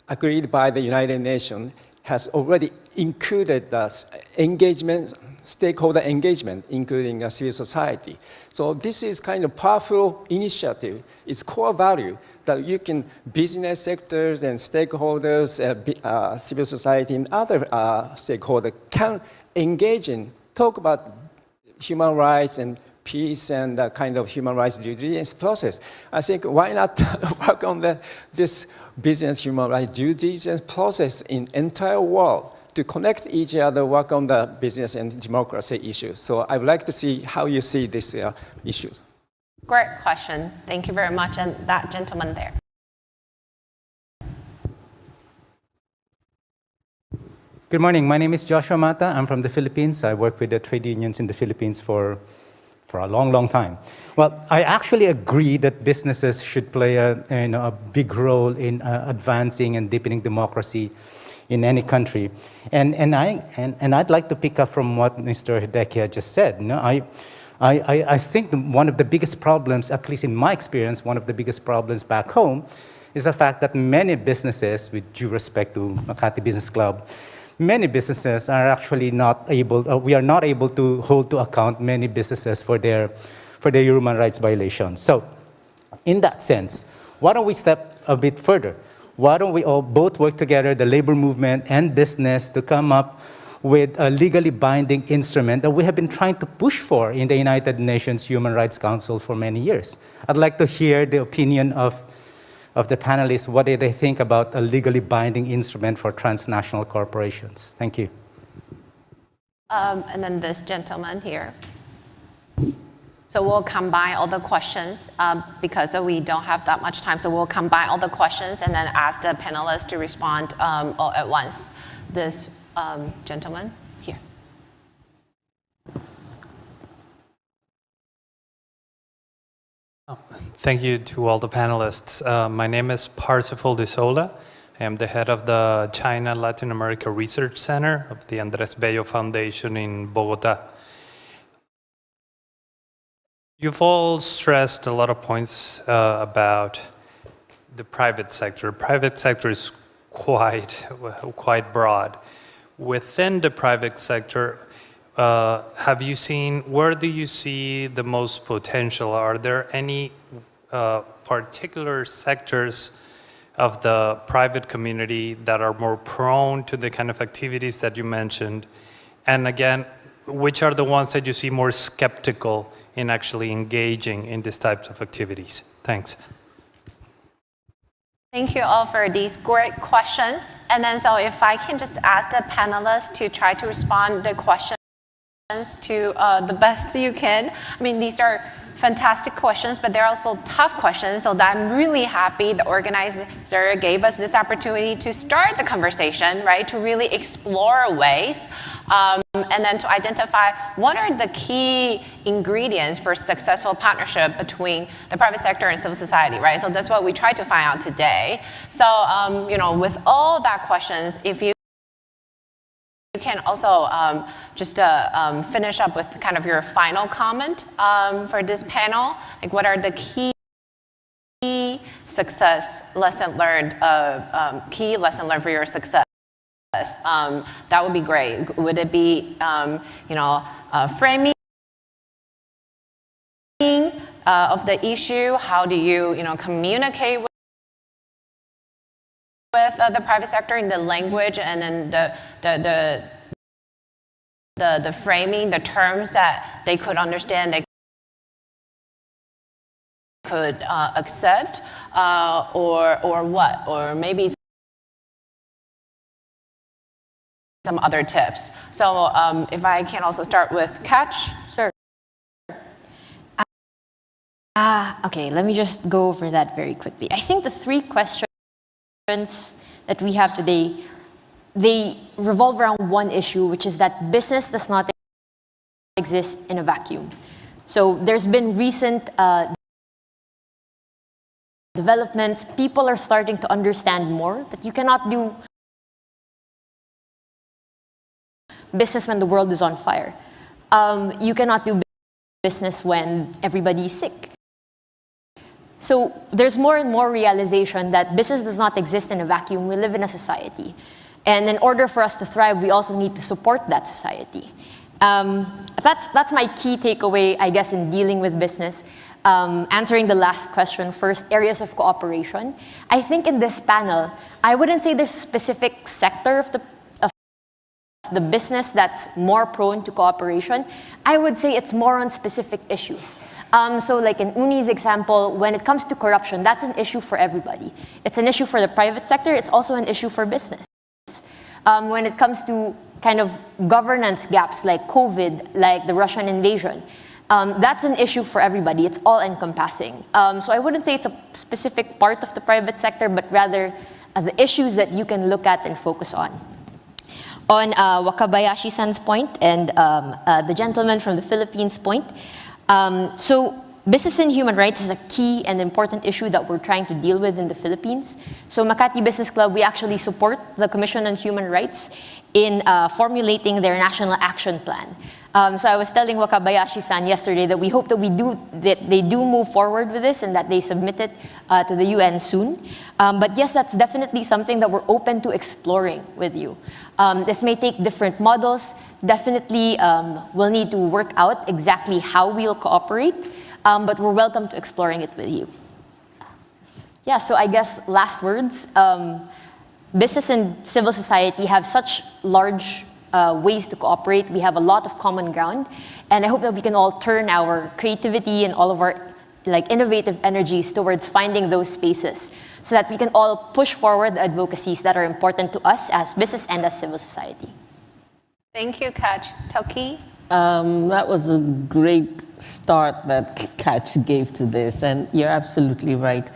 Speaker 9: agreed by the United Nations has already included the engagement stakeholder engagement, including civil society. So this is kind of powerful initiative. It's core value that you can, business sectors and stakeholders, civil society and other stakeholders can engage in, talk about human rights and peace and the kind of human rights due diligence process. I think why not work on this business human rights due diligence process in entire world to connect each other, work on the business and democracy issues. So I would like to see how you see these issues.
Speaker 7: Great question. Thank you very much. And that gentleman there.
Speaker 10: Good morning. My name is Joshua Mata. I'm from the Philippines. I work with the trade unions in the Philippines for a long, long time. Well, I actually agree that businesses should play a big role in advancing and deepening democracy in any country. And I'd like to pick up from what Mr. Hideki just said. I think one of the biggest problems, at least in my experience, one of the biggest problems back home is the fact that many businesses, with due respect to Makati Business Club, many businesses are actually not able, we are not able to hold to account many businesses for their human rights violations. So in that sense, why don't we step a bit further? Why don't we all both work together, the labor movement and business, to come up with a legally binding instrument that we have been trying to push for in the United Nations Human Rights Council for many years? I'd like to hear the opinion of the panelists. What do they think about a legally binding instrument for transnational corporations? Thank you.
Speaker 7: And then this gentleman here. So we'll combine all the questions because we don't have that much time. So we'll combine all the questions and then ask the panelists to respond all at once. This gentleman here.
Speaker 11: Thank you to all the panelists. My name is Parsifal de Sola. I am the head of the China Latin America Research Center of the Andres Bello Foundation in Bogota. You've all stressed a lot of points about the private sector. Private sector is quite broad. Within the private sector, have you seen, where do you see the most potential? Are there any particular sectors of the private community that are more prone to the kind of activities that you mentioned? And again, which are the ones that you see more skeptical in actually engaging in these types of activities? Thanks.
Speaker 7: Thank you all for these great questions. And then so if I can just ask the panelists to try to respond to the questions to the best you can. I mean, these are fantastic questions, but they're also tough questions. So that I'm really happy the organizer gave us this opportunity to start the conversation, right? To really explore ways and then to identify what are the key ingredients for successful partnership between the private sector and civil society, right? So that's what we tried to find out today. So, you know, with all that questions, if you can also just finish up with kind of your final comment for this panel, like what are the key success lesson learned, key lesson learned for your success? That would be great. Would it be, you know, framing of the issue? How do you, you know, communicate with the private sector in the language and then the framing, the terms that they could understand, they could accept, or what? Or maybe some other tips. So if I can also start with Catch.
Speaker 3: Sure. Okay, let me just go over that very quickly. I think the three questions that we have today, they revolve around one issue, which is that business does not exist in a vacuum. So there's been recent developments. People are starting to understand more that you cannot do business when the world is on fire. You cannot do business when everybody is sick. So there's more and more realization that business does not exist in a vacuum. We live in a society. And in order for us to thrive, we also need to support that society. That's my key takeaway, I guess, in dealing with business. Answering the last question first, areas of cooperation. I think in this panel, I wouldn't say there's a specific sector of the business that's more prone to cooperation. I would say it's more on specific issues. So like in Uni's example, when it comes to corruption, that's an issue for everybody. It's an issue for the private sector, it's also an issue for business. When it comes to kind of governance gaps like COVID, like the Russian invasion, that's an issue for everybody. It's all encompassing. So I wouldn't say it's a specific part of the private sector, but rather the issues that you can look at and focus on. On Wakabayashi-san's point and the gentleman from the Philippines' point, so business and human rights is a key and important issue that we're trying to deal with in the Philippines. So Makati Business Club, we actually support the Commission on Human Rights in formulating their national action plan. So I was telling Wakabayashi-san yesterday that we hope that they do move forward with this and that they submit it to the UN soon. But yes, that's definitely something that we're open to exploring with you. This may take different models. Definitely we'll need to work out exactly how we'll cooperate, but we're welcome to exploring it with you. Yeah, so I guess last words. Business and civil society have such large ways to cooperate. We have a lot of common ground, and I hope that we can all turn our creativity and all of our innovative energies towards finding those spaces so that we can all push forward the advocacies that are important to us as business and as civil society.
Speaker 7: Thank you, Catch. Tauki?
Speaker 4: That was a great start that Catch gave to this, and you're absolutely right.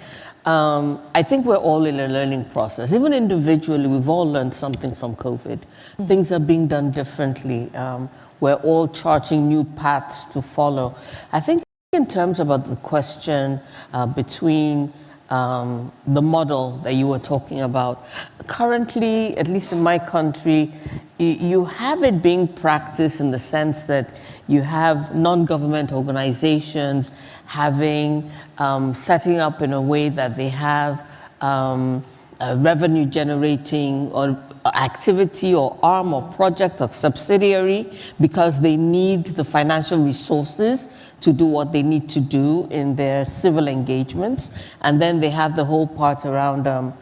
Speaker 4: I think we're all in a learning process. Even individually, we've all learned something from COVID. Things are being done differently. We're all charting new paths to follow. I think in terms about the question between the model that you were talking about, currently, at least in my country, you have it being practiced in the sense that you have non-government organizations setting up in a way that they have a revenue generating or activity or arm or project or subsidiary because they need the financial resources to do what they need to do in their civil engagements. And then they have the whole part around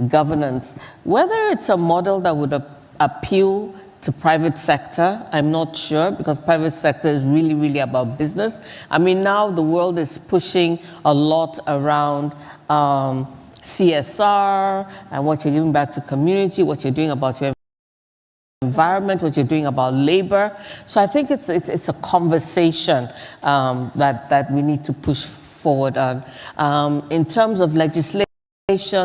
Speaker 4: governance. Whether it's a model that would appeal to private sector, I'm not sure, because private sector is really, really about business. I mean, now the world is pushing a lot around CSR and what you're giving back to community, what you're doing about your environment, what you're doing about labor. So I think it's a conversation that we need to push forward on. In terms of legislation,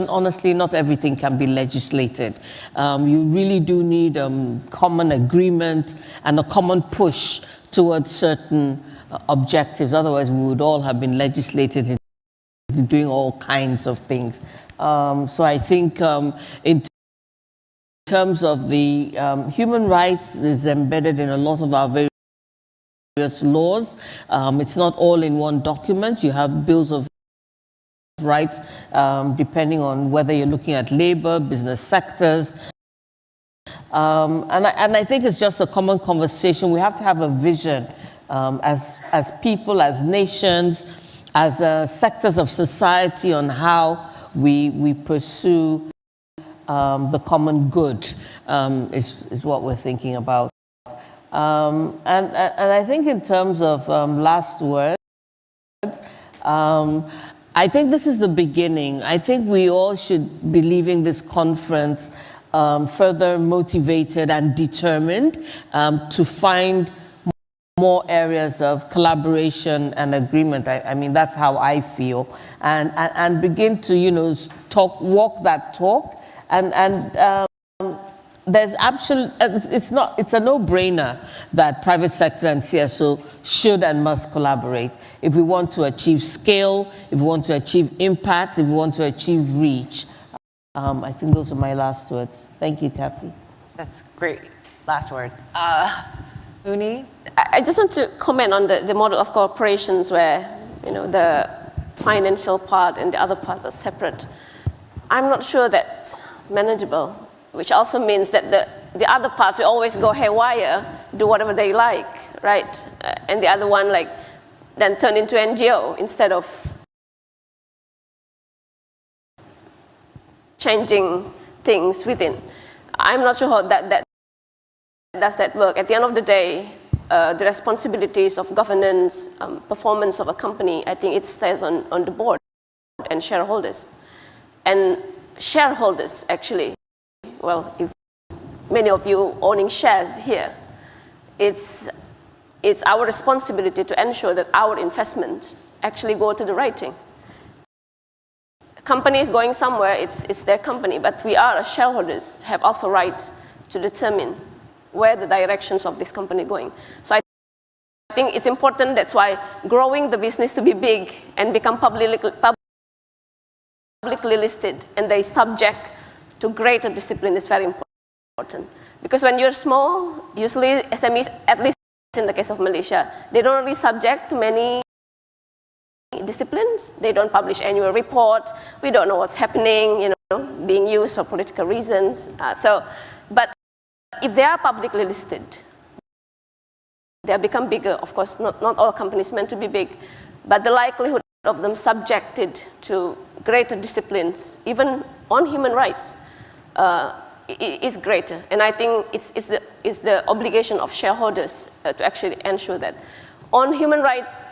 Speaker 4: honestly, not everything can be legislated. You really do need common agreement and a common push towards certain objectives. Otherwise, we would all have been legislated into doing all kinds of things. So I think in terms of the human rights is embedded in a lot of our various laws. It's not all in one document. You have bills of rights, depending on whether you're looking at labor, business sectors. And I think it's just a common conversation. We have to have a vision as people, as nations, as sectors of society on how we pursue the common good is what we're thinking about. And I think in terms of last words, I think this is the beginning. I think we all should be leaving this conference further motivated and determined to find more areas of collaboration and agreement. I mean, that's how I feel. And begin to, walk that talk. And there's it's a no-brainer that private sector and CSO should and must collaborate if we want to achieve scale, if we want to achieve impact, if we want to achieve reach. I think those are my last words. Thank you, Kathy.
Speaker 7: That's great. Last word. Uni?
Speaker 5: I just want to comment on the model of corporations where, the financial part and the other parts are separate. I'm not sure that's manageable. which also means that the other parts will always go haywire, do whatever they like, right? And the other one like then turn into NGO instead of changing things within. I'm not sure how does that work. At the end of the day, the responsibilities of governance, performance of a company, I think it stays on the board and shareholders. And shareholders, actually, well, if many of you owning shares here, it's our responsibility to ensure that our investment actually go to the right thing. Company is going somewhere, it's their company, but we are, as shareholders, have also right to determine where the directions of this company going. So I think it's important, that's why growing the business to be big and become publicly listed and they subject to greater discipline is very important. Because when you're small, usually SMEs, at least in the case of Malaysia, they don't really subject to many disciplines. They don't publish annual report. We don't know what's happening, you know, being used for political reasons. But if they are publicly listed, they become bigger. Of course, not all companies meant to be big, but the likelihood of them subjected to greater disciplines, even on human rights, is greater. And I think it's the obligation of shareholders to actually ensure that. On human rights,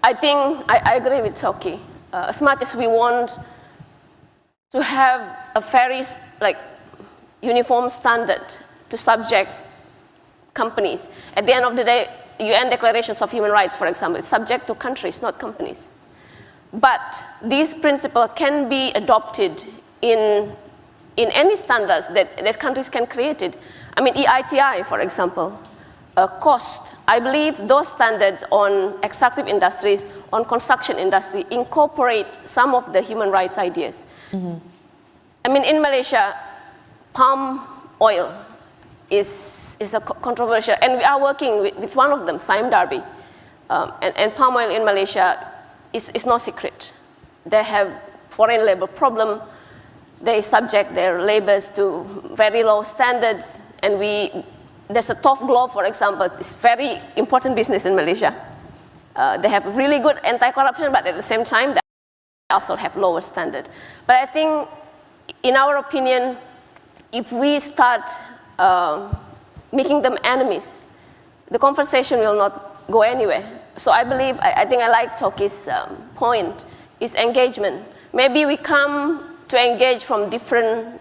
Speaker 5: I think I agree with Toki. As much as we want to have a very uniform standard to subject companies, at the end of the day, UN declarations of human rights, for example, it's subject to countries, not companies. But this principle can be adopted in any standards that countries can create it. I mean, EITI, for example, cost. I believe those standards on extractive industries, on construction industry, incorporate some of the human rights ideas. Mm-hmm. I mean, in Malaysia, palm oil is a controversial, and we are working with one of them, Sime Darby. And palm oil in Malaysia is no secret. They have foreign labor problem. They subject their labors to very low standards, and there's a Tough Glove, for example. It's very important business in Malaysia. They have really good anti-corruption, but at the same time, they also have lower standard. But I think, in our opinion, if we start making them enemies, the conversation will not go anywhere. So I believe, I think I like Toki's point, is engagement. Maybe we come to engage from different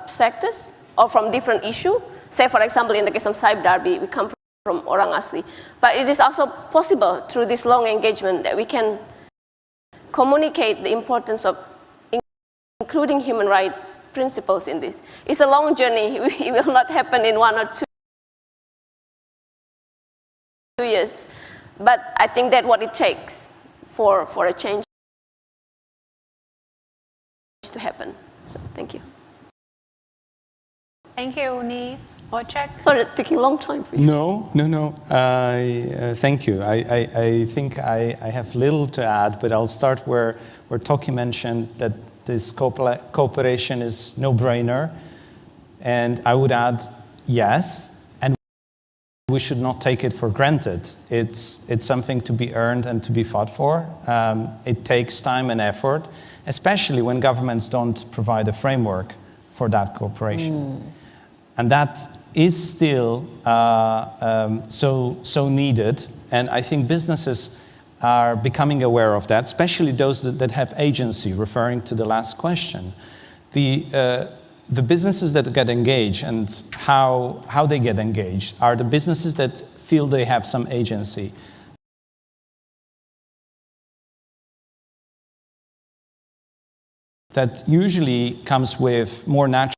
Speaker 5: sectors or from different issues. Say, for example, in the case of Sime Darby, we come from Orang Asli. But it is also possible through this long engagement that we can communicate the importance of including human rights principles in this. It's a long journey. It will not happen in 1 or 2 years. But I think that's what it takes for a change to happen. So thank you.
Speaker 7: Thank you, Uni. Wojciech?
Speaker 5: Sorry, it's taking a long time for you.
Speaker 6: No. Thank you. I think I have little to add, but I'll start where Toki mentioned that this cooperation is no-brainer. And I would add, yes, and we should not take it for granted. It's something to be earned and to be fought for. It takes time and effort, especially when governments don't provide a framework for that cooperation. And that is still so needed. And I think businesses are becoming aware of that, especially those that have agency, referring to the last question. The businesses that get engaged and how they get engaged are the businesses that feel they have some agency. That usually comes with more naturally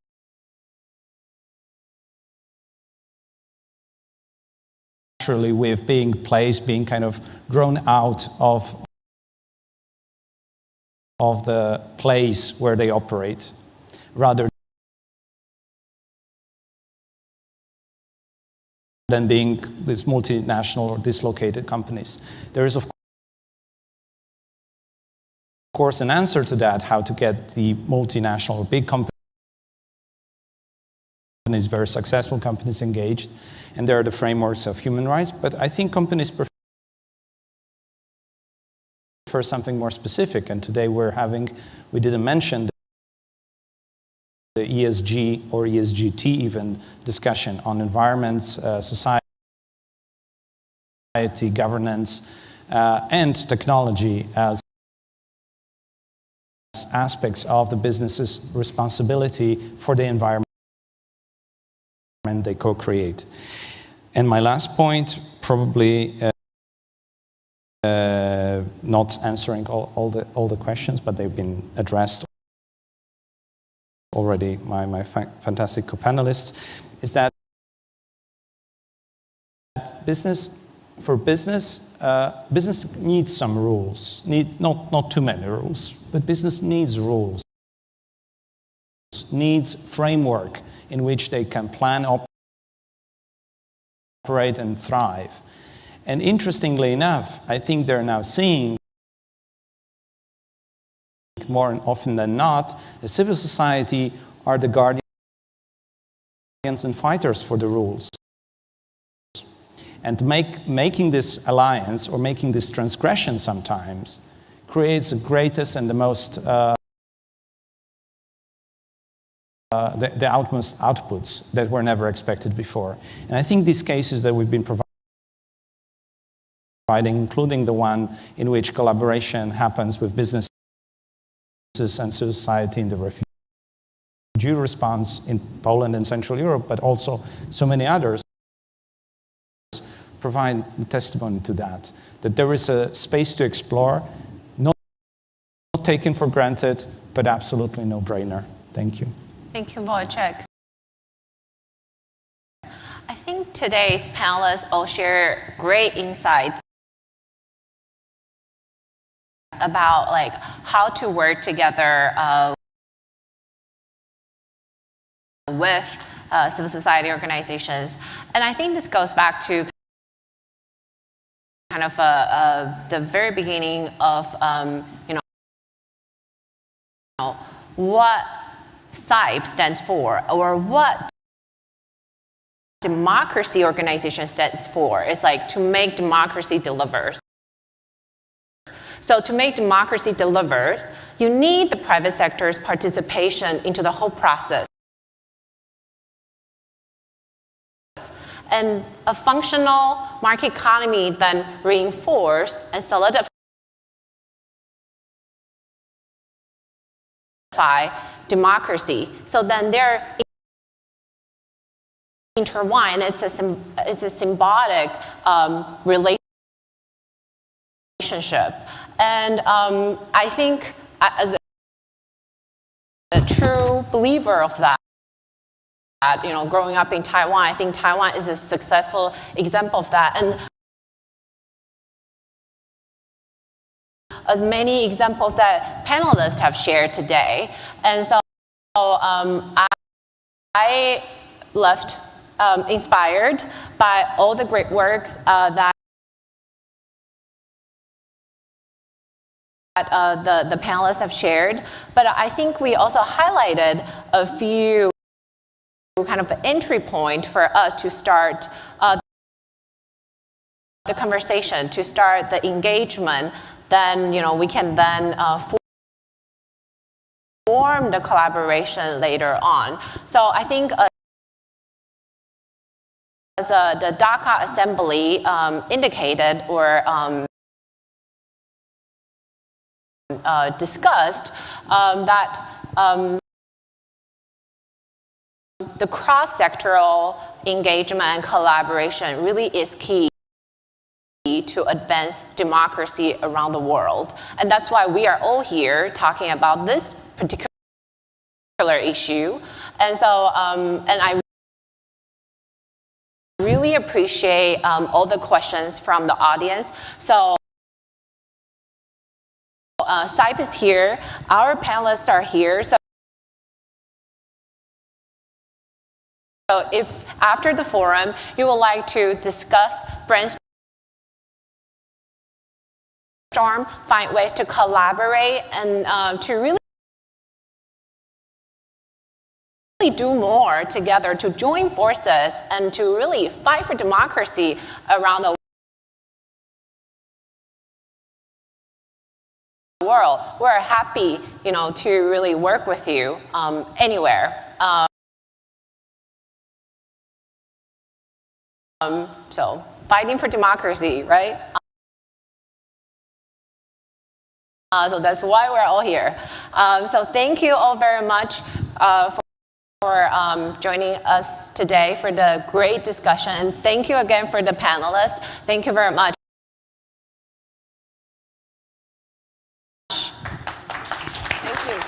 Speaker 6: with being placed, being kind of grown out of the place where they operate, rather than being these multinational or dislocated companies. There is, of course, an answer to that, how to get the multinational big companies companies, very successful companies engaged, and there are the frameworks of human rights, but I think companies prefer something more specific, and today we didn't mention the ESG or ESGT even discussion on environment, society, governance, and technology as aspects of the business's responsibility for the environment they co-create. And my last point, probably not answering all the questions, but they've been addressed already by my fantastic co-panelists, is that business needs some rules, not too many rules, but business needs rules, needs framework in which they can plan, operate, and thrive. And interestingly enough, I think they're now seeing more often than not, a civil society are the guardians and fighters for the rules. And making this alliance or making this transgression sometimes creates the greatest and the most the utmost outputs that were never expected before. And I think these cases that we've been providing, including the one in which collaboration happens with businesses and society in the refugee response in Poland and Central Europe, but also so many others, provide testimony to that there is a space to explore, not taken for granted, but absolutely no-brainer. Thank you.
Speaker 7: Thank you, Wojciech. I think today's panelists all share great insights about how to work together with civil society organizations. And I think this goes back to kind of the very beginning of what CIPE stands for, or what democracy organization stands for. It's to make democracy delivers. So to make democracy deliver, you need the private sector's participation into the whole process. And a functional market economy then reinforce and solidify democracy. So then they're intertwined. It's a symbiotic relationship. And I think as a true believer of that, growing up in Taiwan, I think Taiwan is a successful example of that. And as many examples that panelists have shared today. And so I left inspired by all the great works that the panelists have shared. But I think we also highlighted a few kind of entry point for us to start the conversation, to start the engagement. Then we can then form the collaboration later on. So I think as the Dhaka Assembly indicated or discussed, that the cross-sectoral engagement and collaboration really is key to advance democracy around the world. And that's why we are all here talking about this particular issue. And so, and I really appreciate all the questions from the audience. So, CIPE is here, our panelists are here. So if after the forum you would like to discuss, brainstorm, find ways to collaborate and to really do more together to join forces and to really fight for democracy around the world. We're happy, to really work with you anywhere. So fighting for democracy, right? So that's why we're all here. So thank you all very much for joining us today for the great discussion. And thank you again for the panelists. Thank you very much. Thank you.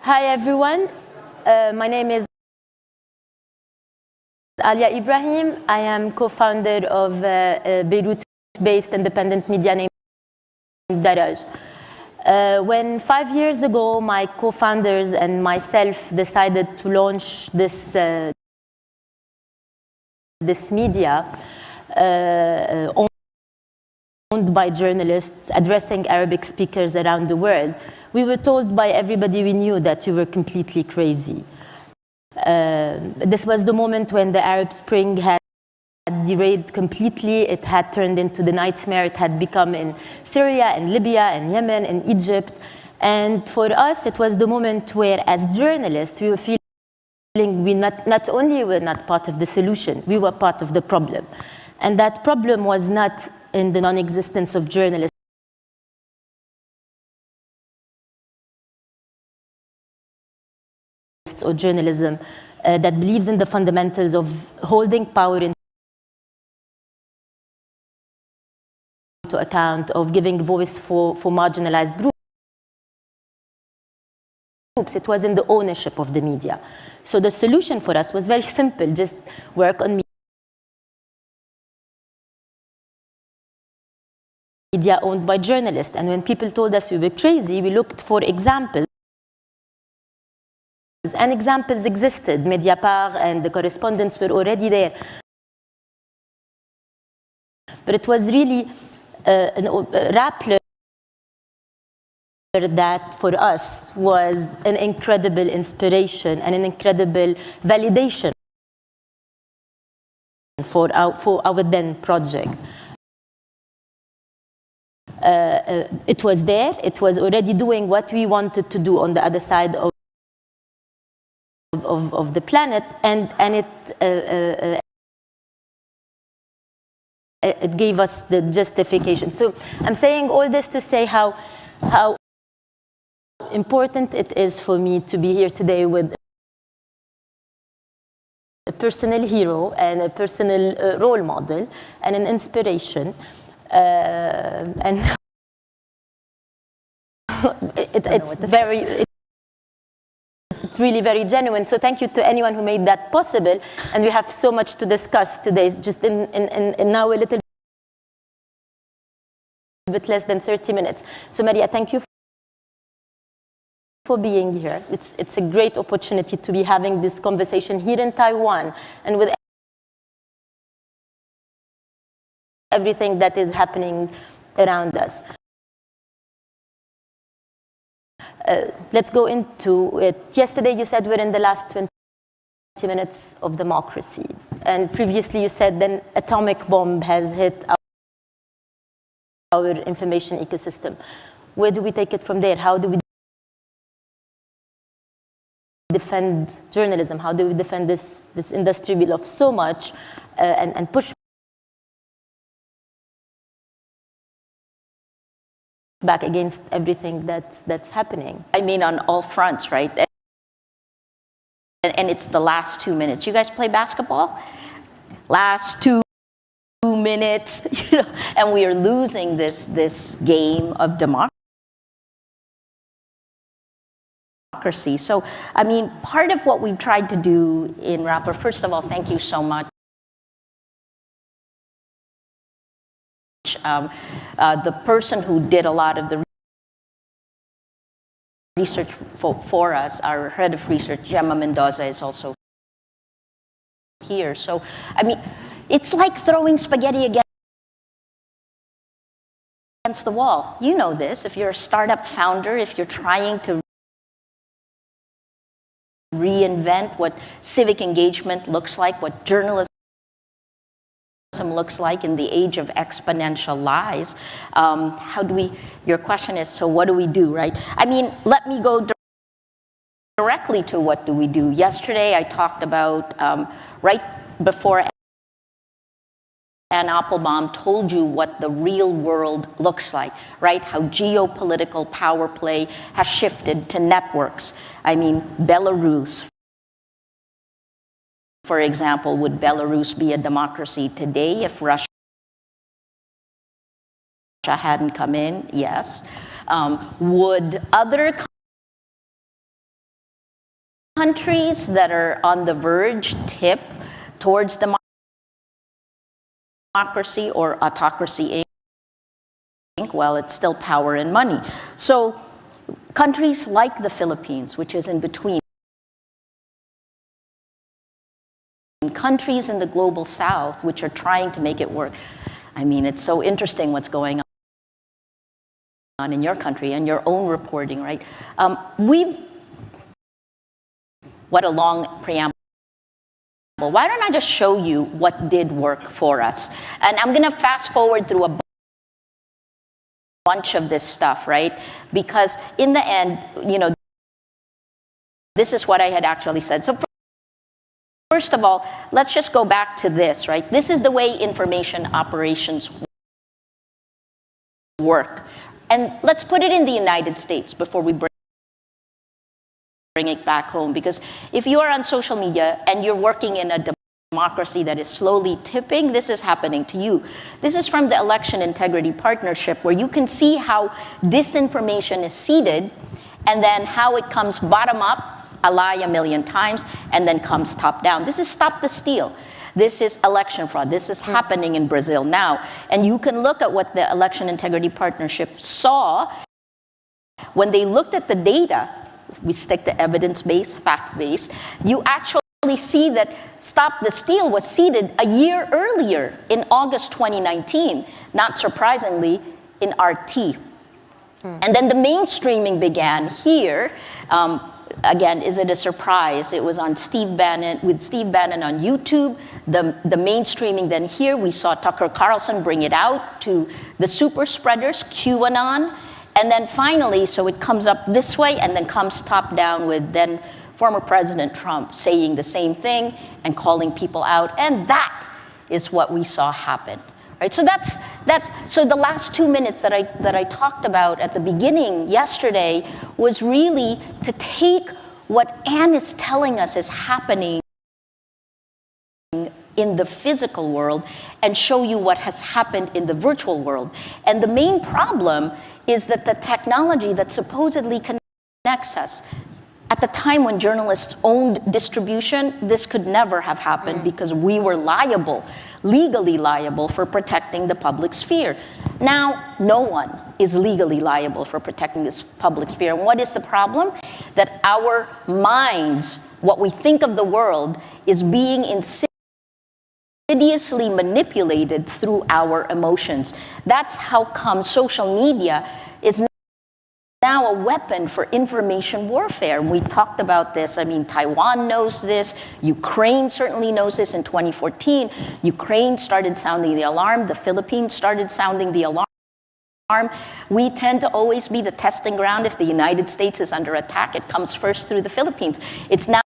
Speaker 12: Hi everyone, my name is Alia Ibrahim. I am co-founder of a Beirut-based independent media named Daraj. When 5 years ago, my co-founders and myself decided to launch this media owned by journalists addressing Arabic speakers around the world, we were told by everybody we knew that we were completely crazy. This was the moment when the Arab Spring had derailed completely. It had turned into the nightmare it had become in Syria and Libya and Yemen and Egypt. And for us, it was the moment where, as journalists, we were feeling we not only were not part of the solution, we were part of the problem. And that problem was not in the non-existence of journalists or journalism that believes in the fundamentals of holding power into account, of giving voice for marginalized groups. It was in the ownership of the media. So the solution for us was very simple: just work on media owned by journalists. And when people told us we were crazy, we looked for examples. And examples existed. Mediapart and the correspondents were already there. But it was really Rappler that for us was an incredible inspiration and an incredible validation for our then project. It was there. It was already doing what we wanted to do on the other side of the planet, and it gave us the justification. So I'm saying all this to say how important it is for me to be here today with a personal hero and a personal role model and an inspiration. And it's really very genuine. So thank you to anyone who made that possible. And we have so much to discuss today, just in now a little bit less than 30 minutes. So Maria, thank you for being here. It's a great opportunity to be having this conversation here in Taiwan and with everything that is happening around us. Let's go into it. Yesterday you said we're in the last 20 minutes of democracy. And previously you said then atomic bomb has hit our information ecosystem. Where do we take it from there? How do we defend journalism? How do we defend this industry we love so much and push back against everything that's happening?
Speaker 13: I mean, on all fronts, right? And it's the last 2 minutes. You guys play basketball? Last 2 minutes, you know, and we are losing this game of democracy. So, I mean, part of what we've tried to do in Rappler, first of all, thank you so much. The person who did a lot of the research for us, our head of research, Gemma Mendoza, is also here. So, I mean, it's like throwing spaghetti against the wall. You know this. If you're a startup founder, if you're trying to reinvent what civic engagement looks like, what journalism looks like in the age of exponential lies. How do we, your question is, so what do we do, right? I mean, let me go directly to what do we do. Yesterday I talked about, right before Ann Applebaum told you what the real world looks like, right? How geopolitical power play has shifted to networks. I mean, Belarus, for example, would Belarus be a democracy today if Russia hadn't come in? Yes. Would other countries that are on the verge tip towards democracy or autocracy well, it's still power and money. So countries like the Philippines, which is in between, countries in the global south, which are trying to make it work. I mean, it's so interesting what's going on in your country and your own reporting, right? What a long preamble. Why don't I just show you what did work for us? And I'm gonna fast forward through a bunch of this stuff, right? Because in the end, you know, this is what I had actually said. So first of all, let's just go back to this, right? This is the way information operations work. And let's put it in the United States before we bring it back home. Because if you are on social media and you're working in a democracy that is slowly tipping, this is happening to you. This is from the Election Integrity Partnership, where you can see how disinformation is seeded and then how it comes bottom up, a lie a million times, and then comes top down. This is Stop the Steal. This is election fraud. This is happening in Brazil now. And you can look at what the Election Integrity Partnership saw when they looked at the data. We stick to evidence-based, fact-based. You actually see that Stop the Steal was seeded a year earlier in August 2019, not surprisingly, in RT. And then the mainstreaming began here. Again, is it a surprise? It was on Steve Bannon on YouTube. The mainstreaming then here, we saw Tucker Carlson bring it out to the super spreaders, QAnon. And then finally, so it comes up this way and then comes top down with then former President Trump saying the same thing and calling people out. And that is what we saw happen. Right, so so the last 2 minutes that I talked about at the beginning yesterday was really to take what Anne is telling us is happening in the physical world and show you what has happened in the virtual world. And the main problem is that the technology that supposedly connects us, at the time when journalists owned distribution, this could never have happened because we were liable, legally liable, for protecting the public sphere. Now, no one is legally liable for protecting this public sphere. And what is the problem? That our minds, what we think of the world, is being insidiously manipulated through our emotions. That's how come social media is now a weapon for information warfare. We talked about this. I mean, Taiwan knows this. Ukraine certainly knows this. In 2014, Ukraine started sounding the alarm. The Philippines started sounding the alarm. We tend to always be the testing ground. If the United States is under attack, it comes first through the Philippines. It's now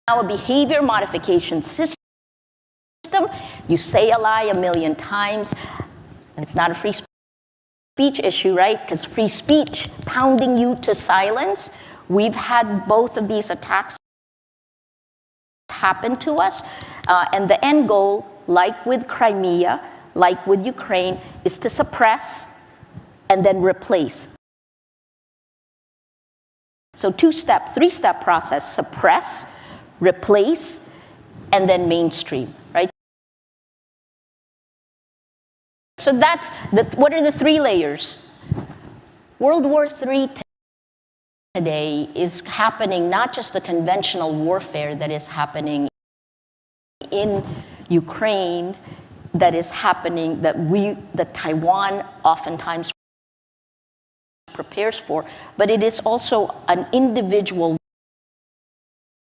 Speaker 13: a behavior modification system. You say a lie a million times, and it's not a free speech issue, right? Because free speech, pounding you to silence. We've had both of these attacks happen to us. And the end goal, like with Crimea, like with Ukraine, is to suppress and then replace. So 2-step, 3-step process: suppress, replace, and then mainstream, right? So that's what are the 3 layers? World War III today is happening, not just the conventional warfare that is happening in Ukraine, that is happening, that Taiwan oftentimes prepares for, but it is also an individual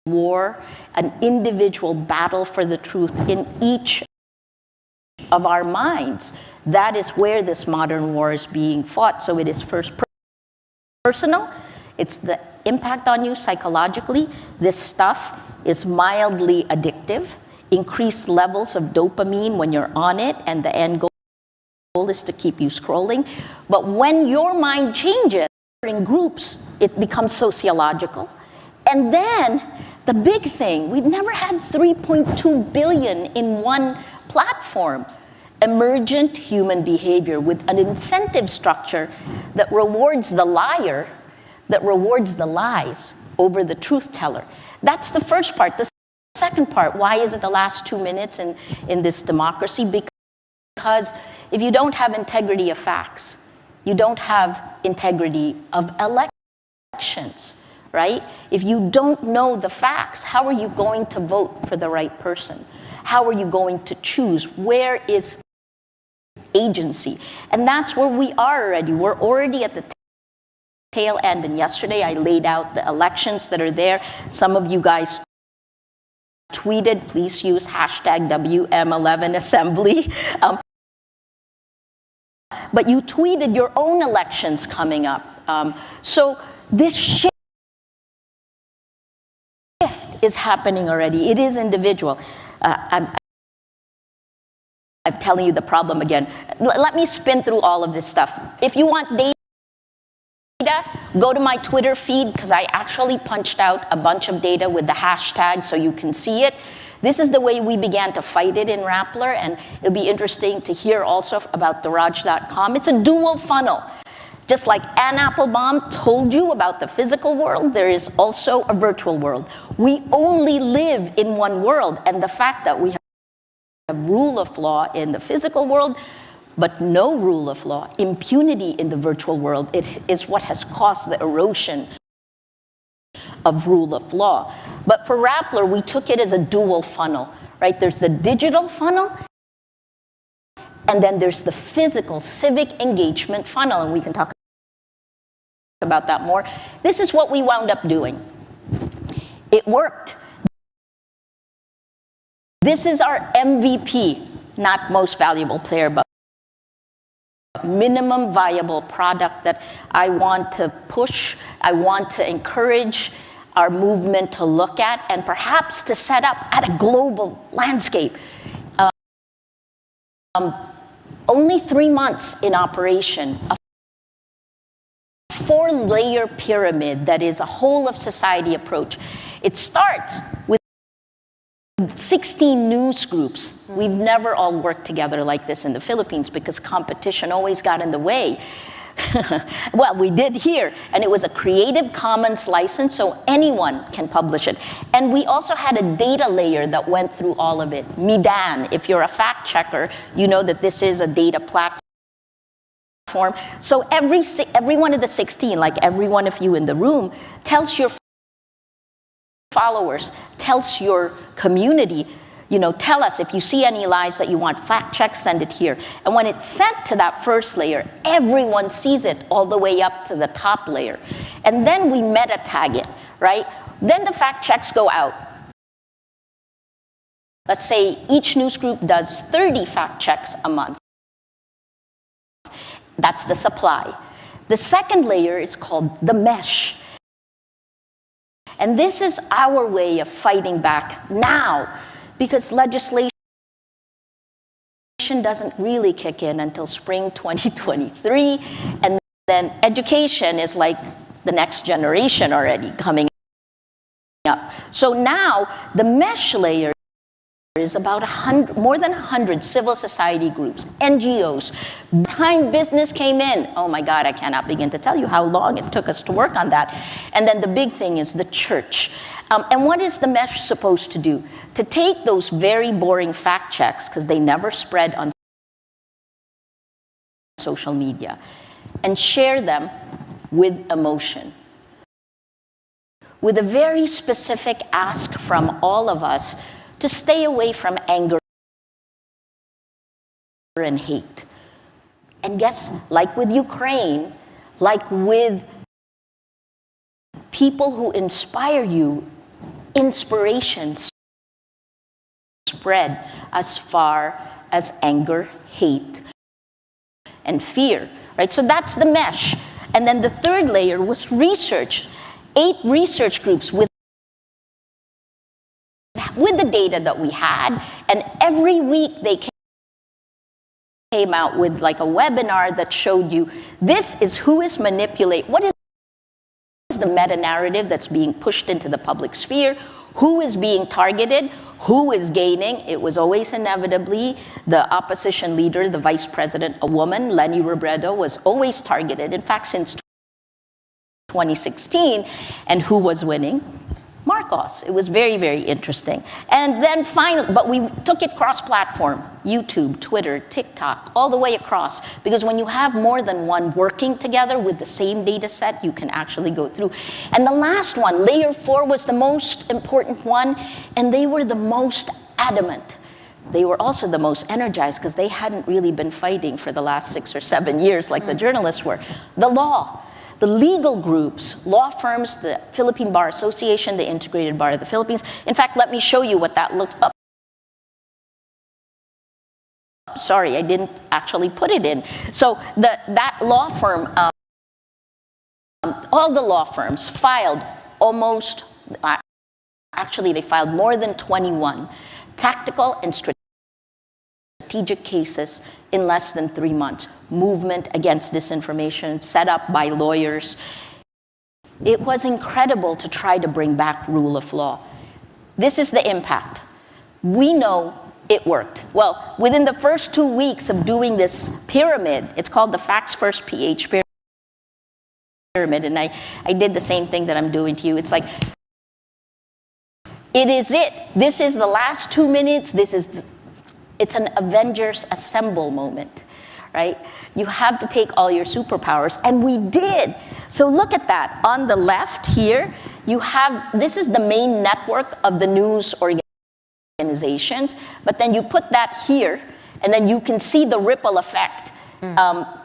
Speaker 13: war, an individual battle for the truth in each of our minds. That is where this modern war is being fought. So it is first personal. It's the impact on you psychologically. This stuff is mildly addictive, increased levels of dopamine when you're on it, and the end goal is to keep you scrolling. But when your mind changes in groups, it becomes sociological. And then the big thing, we've never had 3.2 billion in one platform. Emergent human behavior with an incentive structure that rewards the liar, that rewards the lies over the truth teller. That's the first part. The second part, why is it the last 2 minutes in this democracy? Because If you don't have integrity of facts, you don't have integrity of elections, right? If you don't know the facts, how are you going to vote for the right person? How are you going to choose? Where is agency? And that's where we are already. We're already at the tail end. And yesterday I laid out the elections that are there. Some of you guys tweeted, please use hashtag WM11Assembly. But you tweeted your own elections coming up. So this shift is happening already. It is individual. I'm telling you the problem again. Let me spin through all of this stuff. If you want data, go to my Twitter feed, because I actually punched out a bunch of data with the hashtag so you can see it. This is the way we began to fight it in Rappler, and it'll be interesting to hear also about Daraj.com. It's a dual funnel. Just like Anne Applebaum told you about the physical world, there is also a virtual world. We only live in one world, and the fact that we have rule of law in the physical world, but no rule of law, impunity in the virtual world, it is what has caused the erosion of rule of law. But for Rappler, we took it as a dual funnel, right? There's the digital funnel, and then there's the physical civic engagement funnel, and we can talk about that more. This is what we wound up doing. It worked. This is our MVP, not most valuable player, but minimum viable product that I want to push, I want to encourage our movement to look at, and perhaps to set up at a global landscape. Only 3 months in operation, a 4-layer pyramid that is a whole of society approach. It starts with 16 news groups. We've never all worked together like this in the Philippines because competition always got in the way. Well, we did here, and it was a Creative Commons license, so anyone can publish it. And we also had a data layer that went through all of it. Midan, if you're a fact checker, you know that this is a data platform. So every one of the 16, like every one of you in the room, tells your followers, tells your community, you know, tell us if you see any lies that you want fact check, send it here. And when it's sent to that first layer, everyone sees it all the way up to the top layer. And then we meta tag it, right? Then the fact checks go out. Let's say each news group does 30 fact checks a month. That's the supply. The second layer is called the mesh. And this is our way of fighting back now, because legislation doesn't really kick in until spring 2023, and then education is like the next generation already coming up. So now the mesh layer is about more than 100 civil society groups, NGOs. Time business came in. Oh my God, I cannot begin to tell you how long it took us to work on that. And then the big thing is the church. And what is the mesh supposed to do? To take those very boring fact checks, because they never spread on social media, and share them with emotion, with a very specific ask from all of us to stay away from anger and hate. And guess, like with Ukraine, like with people who inspire you, inspirations spread as far as anger, hate, and fear, right? So that's the mesh. And then the third layer was research. 8 research groups with the data that we had, and every week they came out with like a webinar that showed you this is who is manipulating, what is the meta-narrative that's being pushed into the public sphere, who is being targeted, who is gaining. It was always inevitably the opposition leader, the vice president, a woman, Leni Robredo, was always targeted, in fact, since 2016, and who was winning? Marcos. Marcos. It was very, very interesting. And then finally, but we took it cross-platform, YouTube, Twitter, TikTok, all the way across. Because when you have more than one working together with the same data set, you can actually go through. And the last one, layer 4, was the most important one, and they were the most adamant. They were also the most energized because they hadn't really been fighting for the last 6 or 7 years like the journalists were. The law. The legal groups, law firms, the Philippine Bar Association, the Integrated Bar of the Philippines. In fact, let me show you what that looks like. Sorry, I didn't actually put it in. So that law firm, all the law firms filed almost, actually they filed more than 21 tactical and strategic cases in less than 3 months. Movement against disinformation, set up by lawyers. It was incredible to try to bring back rule of law. This is the impact. We know it worked. Well, within the first 2 weeks of doing this pyramid, it's called the Facts First PH pyramid, and I did the same thing that I'm doing to you. It's like, it is it. This is the last 2 minutes. It's an Avengers Assemble moment, right? You have to take all your superpowers, and we did. So look at that. On the left here, you have, this is the main network of the news organizations, but then you put that here, and then you can see the ripple effect.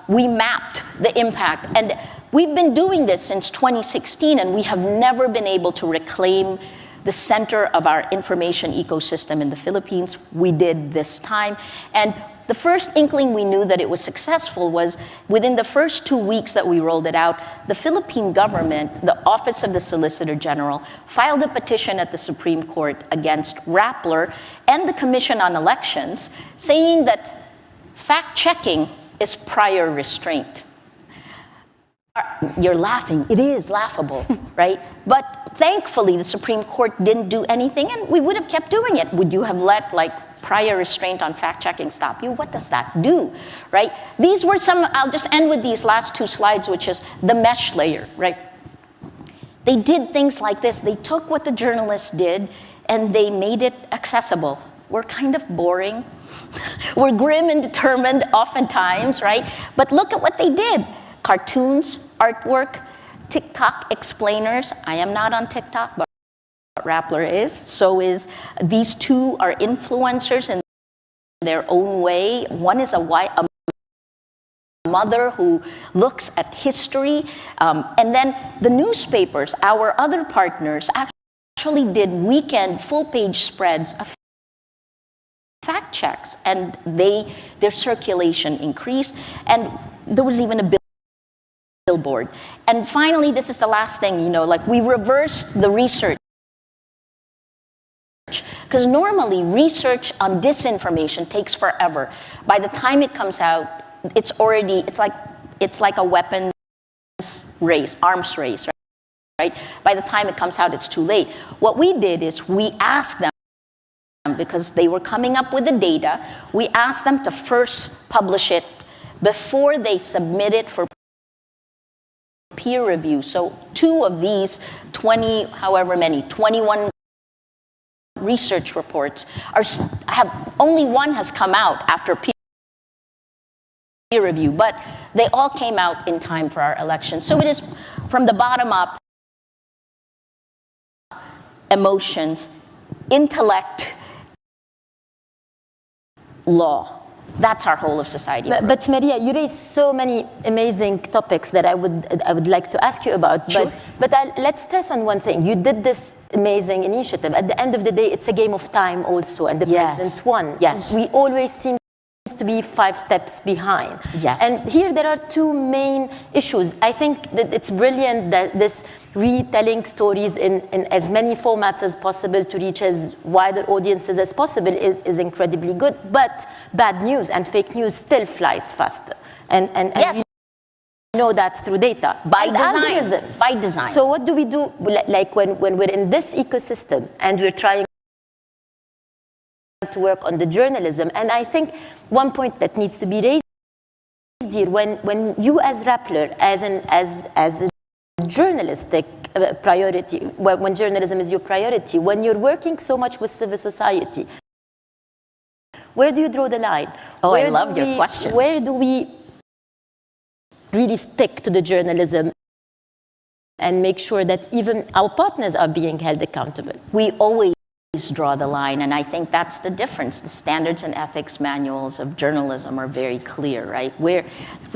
Speaker 13: We mapped the impact, and we've been doing this since 2016, and we have never been able to reclaim the center of our information ecosystem in the Philippines. We did this time. And the first inkling we knew that it was successful was within the first 2 weeks that we rolled it out, the Philippine government, the Office of the Solicitor General, filed a petition at the Supreme Court against Rappler and the Commission on Elections, saying that fact-checking is prior restraint. You're laughing. It is laughable, right? But thankfully, the Supreme Court didn't do anything, and we would have kept doing it. Would you have let, like, prior restraint on fact-checking stop you? What does that do, right? These were some, I'll just end with these last 2 slides, which is the mesh layer, right? They did things like this. They took what the journalists did, and they made it accessible. We're kind of boring. We're grim and determined oftentimes, right? But look at what they did. Cartoons, artwork, TikTok explainers. I am not on TikTok, but Rappler is. So is, these two are influencers in their own way. One is a mother who looks at history. And then the newspapers, our other partners, actually did weekend full-page spreads of fact checks, and their circulation increased, and there was even a billboard. And finally, this is the last thing, you know, like we reversed the research. Because normally research on disinformation takes forever. By the time it comes out, it's like a weapons race, arms race, right? By the time it comes out, it's too late. What we did is we asked them, because they were coming up with the data, we asked them to first publish it before they submit it for peer review. So 2 of these 21 research reports only 1 has come out after peer review, but they all came out in time for our election. So it is from the bottom up, emotions, intellect, law. That's our whole of society.
Speaker 12: But Maria, you raised so many amazing topics that I would like to ask you about.
Speaker 13: Sure.
Speaker 12: But let's stress on one thing. You did this amazing initiative. At the end of the day, it's a game of time also, and the president won.
Speaker 13: Yes.
Speaker 12: We always seem to be 5 steps behind.
Speaker 13: Yes.
Speaker 12: And here there are 2 main issues. I think that it's brilliant that this retelling stories in as many formats as possible to reach as wider audiences as possible is incredibly good. But bad news and fake news still flies faster. And
Speaker 13: yes.
Speaker 12: you know that through data.
Speaker 13: By design.
Speaker 12: Algorithms.
Speaker 13: By design.
Speaker 12: So what do we do, like when we're in this ecosystem and we're trying to work on the journalism? And I think one point that needs to be raised here, when you as Rappler, as a journalistic priority, when journalism is your priority, when you're working so much with civil society, where do you draw the line?
Speaker 13: Oh, I love your question.
Speaker 12: Where do we really stick to the journalism and make sure that even our partners are being held accountable?
Speaker 13: We always draw the line, and I think that's the difference. The standards and ethics manuals of journalism are very clear, right?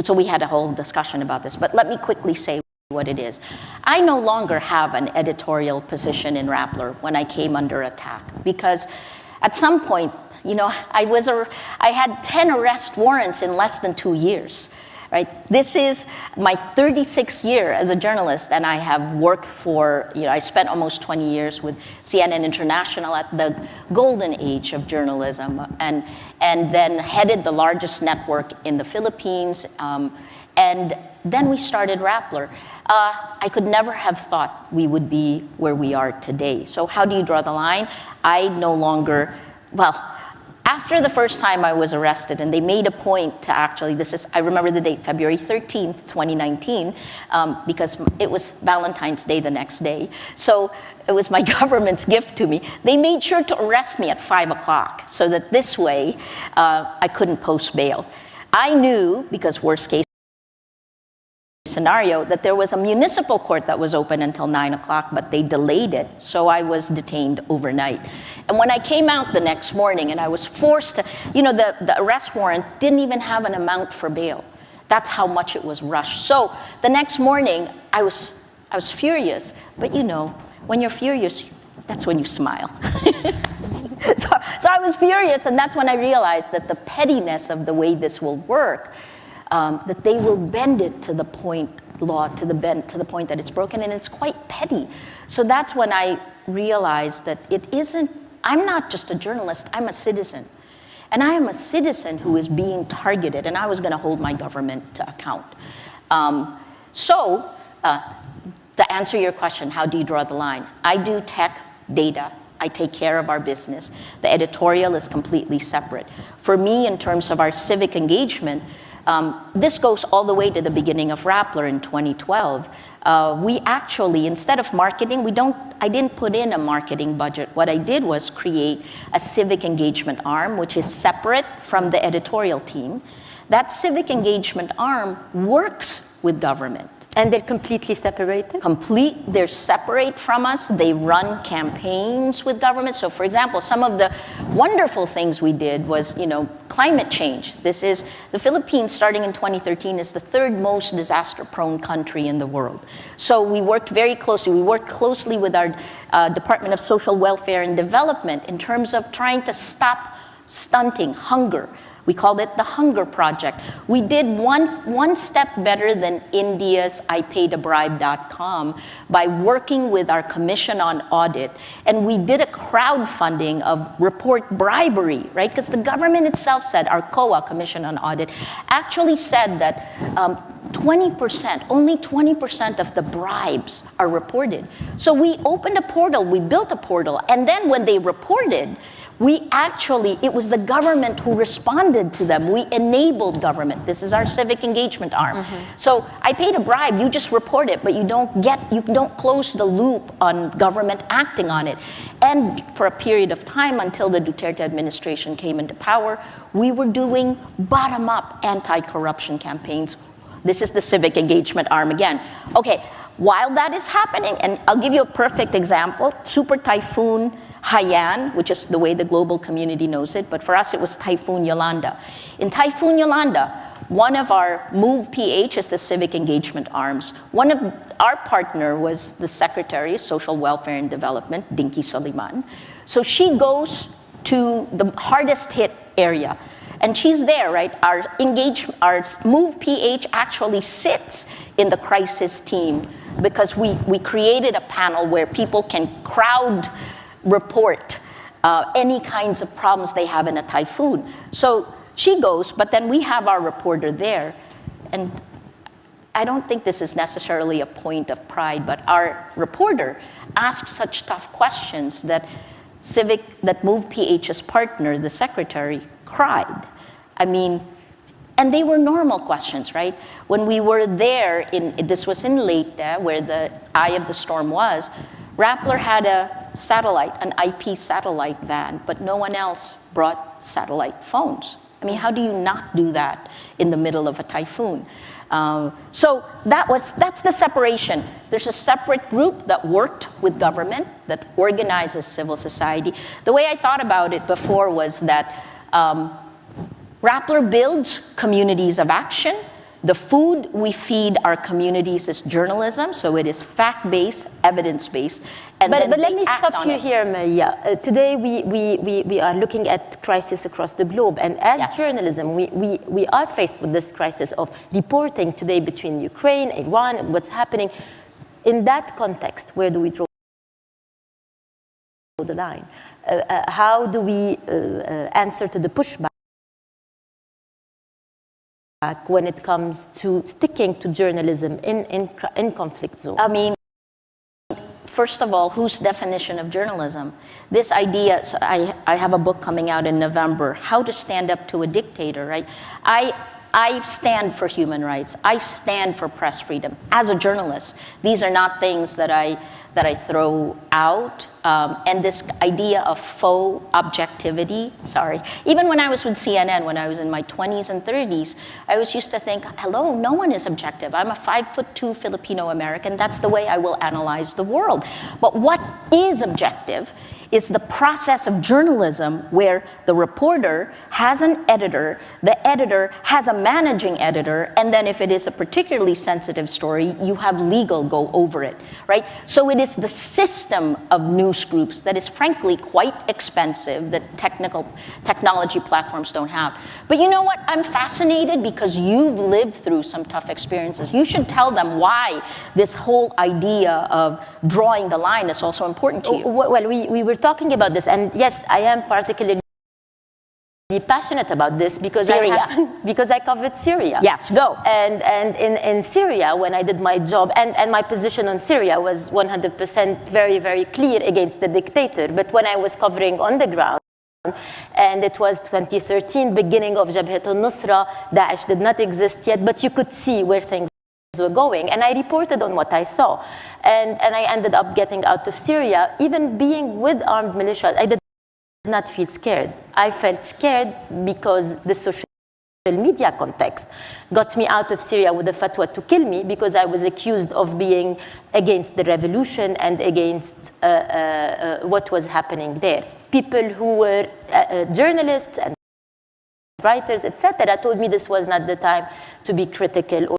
Speaker 13: So we had a whole discussion about this, but let me quickly say what it is. I no longer have an editorial position in Rappler when I came under attack, because at some point, you know, I had 10 arrest warrants in less than 2 years. Right? This is my 36th year as a journalist, and I have worked for, you know, I spent almost 20 years with CNN International at the golden age of journalism, and then headed the largest network in the Philippines, and then we started Rappler. I could never have thought we would be where we are today. So how do you draw the line? I no longer, well, after the first time I was arrested, and they made a point to actually, I remember the date, February 13th, 2019, because it was Valentine's Day the next day. So it was my government's gift to me. They made sure to arrest me at 5 o'clock so that this way I couldn't post bail. I knew, because worst case scenario, that there was a municipal court that was open until 9 o'clock, but they delayed it, so I was detained overnight. And when I came out the next morning and I was forced to, you know, the arrest warrant didn't even have an amount for bail. That's how much it was rushed. So the next morning, I was furious, but you know, when you're furious, that's when you smile. So I was furious, and that's when I realized that the pettiness of the way this will work, that they will bend it to the point, to the point that it's broken, and it's quite petty. So that's when I realized that I'm not just a journalist, I'm a citizen. And I am a citizen who is being targeted, and I was gonna hold my government to account. To answer your question, how do you draw the line? I do tech, data, I take care of our business. The editorial is completely separate. For me, in terms of our civic engagement, this goes all the way to the beginning of Rappler in 2012. We actually, instead of marketing, I didn't put in a marketing budget. What I did was create a civic engagement arm, which is separate from the editorial team. That civic engagement arm works with government.
Speaker 12: And they're completely separated?
Speaker 13: They're separate from us. They run campaigns with government. So for example, some of the wonderful things we did was, you know, climate change. The Philippines, starting in 2013, is the third most disaster-prone country in the world. So we worked very closely. We worked closely with our Department of Social Welfare and Development in terms of trying to stop stunting hunger. We called it the Hunger Project. We did one step better than India's IPayTheBribe.com by working with our Commission on Audit, and we did a crowdfunding of report bribery, right? Because the government itself said, our COA, Commission on Audit, actually said that 20%, only 20% of the bribes are reported. So we opened a portal, we built a portal, and then when they reported, it was the government who responded to them. We enabled government. This is our civic engagement arm. Mm-hmm. So I paid a bribe, you just report it, but you don't close the loop on government acting on it. And for a period of time, until the Duterte administration came into power, we were doing bottom-up anti-corruption campaigns. This is the civic engagement arm again. Okay, while that is happening, and I'll give you a perfect example, Super Typhoon Haiyan, which is the way the global community knows it, but for us it was Typhoon Yolanda. In Typhoon Yolanda, one of our Move PH is the civic engagement arms. One of our partner was the Secretary of Social Welfare and Development, Dinky Soliman. So she goes to the hardest hit area. And she's there, right? Our Move PH actually sits in the crisis team because we created a panel where people can crowd report any kinds of problems they have in a typhoon. So she goes, but then we have our reporter there. And I don't think this is necessarily a point of pride, but our reporter asks such tough questions that Move PH's partner, the secretary, cried. I mean, And they were normal questions, right? When we were there, this was in Leyte, where the eye of the storm was, Rappler had a satellite, an IP satellite van, but no one else brought satellite phones. I mean, how do you not do that in the middle of a typhoon? So that's the separation. There's a separate group that worked with government, that organizes civil society. The way I thought about it before was that Rappler builds communities of action. The food we feed our communities is journalism, so it is fact-based, evidence-based, and
Speaker 12: But
Speaker 13: then
Speaker 12: let
Speaker 13: they
Speaker 12: me
Speaker 13: act
Speaker 12: stop
Speaker 13: on
Speaker 12: you
Speaker 13: it.
Speaker 12: here, Maria. Today we are looking at crisis across the globe, and as
Speaker 13: Yes.
Speaker 12: journalism, we are faced with this crisis of reporting today between Ukraine, Iran, what's happening. In that context, where do we draw the line? How do we answer to the pushback when it comes to sticking to journalism in conflict zones?
Speaker 13: I mean, first of all, whose definition of journalism? This idea, so I have a book coming out in November, How to Stand Up to a Dictator, right? I stand for human rights. I stand for press freedom. As a journalist, these are not things that I throw out. And this idea of faux objectivity, even when I was with CNN, when I was in my 20s and 30s, I was used to think, hello, no one is objective. I'm a 5'2" Filipino American. That's the way I will analyze the world. But what is objective is the process of journalism where the reporter has an editor, the editor has a managing editor, and then if it is a particularly sensitive story, you have legal go over it, right? So it is the system of news groups that is frankly quite expensive that technology platforms don't have. But you know what? I'm fascinated because you've lived through some tough experiences. You should tell them why this whole idea of drawing the line is also important to you.
Speaker 12: Well, we were talking about this, and yes, I am particularly passionate about this because I covered Syria.
Speaker 13: Yes, go.
Speaker 12: And in Syria, when I did my job, and my position on Syria was 100% very, very clear against the dictator. But when I was covering on the ground, and it was 2013, beginning of Jabhat al-Nusra, Daesh did not exist yet, but you could see where things were going. And I reported on what I saw. And I ended up getting out of Syria. Even being with armed militias, I did not feel scared. I felt scared because the social media context got me out of Syria with a fatwa to kill me because I was accused of being against the revolution and against what was happening there. People who were journalists and writers, etc., told me this was not the time to be critical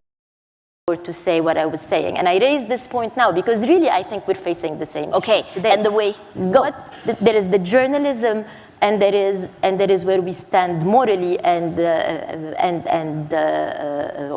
Speaker 12: or to say what I was saying. And I raise this point now because really I think we're facing the same issues today.
Speaker 13: And the way, go.
Speaker 12: But there is the journalism, and there is where we stand morally and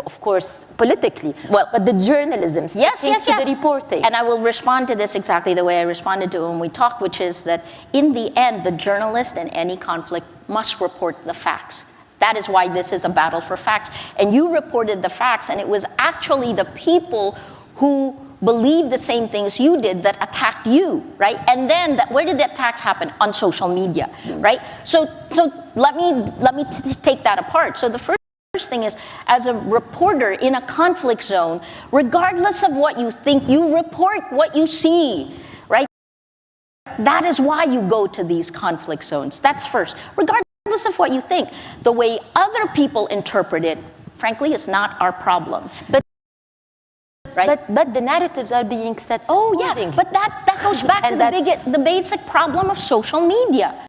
Speaker 12: of course politically.
Speaker 13: Well,
Speaker 12: but the journalism
Speaker 13: yes,
Speaker 12: the reporting.
Speaker 13: And I will respond to this exactly the way I responded to it when we talked, which is that in the end, the journalist in any conflict must report the facts. That is why this is a battle for facts. And you reported the facts, and it was actually the people who believed the same things you did that attacked you, right? And then where did the attacks happen? On social media, right? So let me take that apart. So the first thing is, as a reporter in a conflict zone, regardless of what you think, you report what you see, right? That is why you go to these conflict zones. That's first. Regardless of what you think, the way other people interpret it, frankly, is not our problem. Right?
Speaker 12: But the narratives are being set.
Speaker 13: Oh yeah, but that goes back to the basic problem of social media,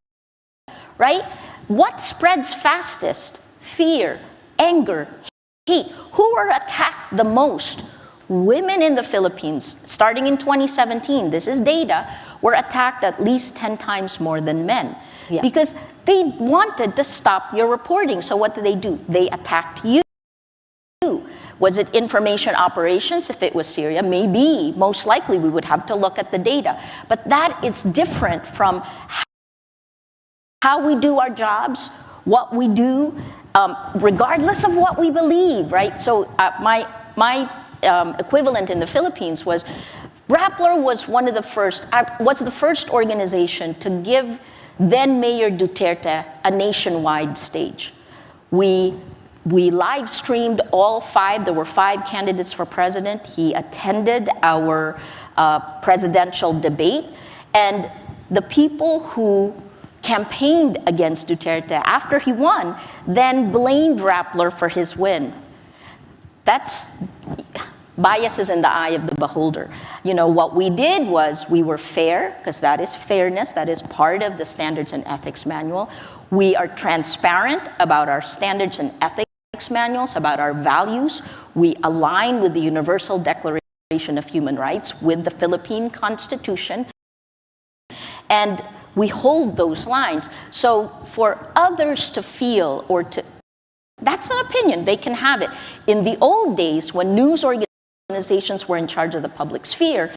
Speaker 13: right? What spreads fastest? Fear, anger, hate. Who are attacked the most? Women in the Philippines, starting in 2017, this is data, were attacked at least 10 times more than men.
Speaker 12: Yeah.
Speaker 13: Because they wanted to stop your reporting. So what do? They attacked you. Was it information operations? If it was Syria, maybe, most likely we would have to look at the data. But that is different from how we do our jobs, what we do, regardless of what we believe, right? So my equivalent in the Philippines was, Rappler was the first organization to give then Mayor Duterte a nationwide stage. We We live streamed all 5. There were 5 candidates for president. He attended our presidential debate. And the people who campaigned against Duterte after he won then blamed Rappler for his win. That's bias is in the eye of the beholder. You know, what we did was we were fair, because that is fairness, that is part of the Standards and Ethics Manual. We are transparent about our standards and ethics manuals, about our values. We align with the Universal Declaration of Human Rights, with the Philippine Constitution, and we hold those lines. So for others to feel or to, that's an opinion, they can have it. In the old days, when news organizations were in charge of the public sphere,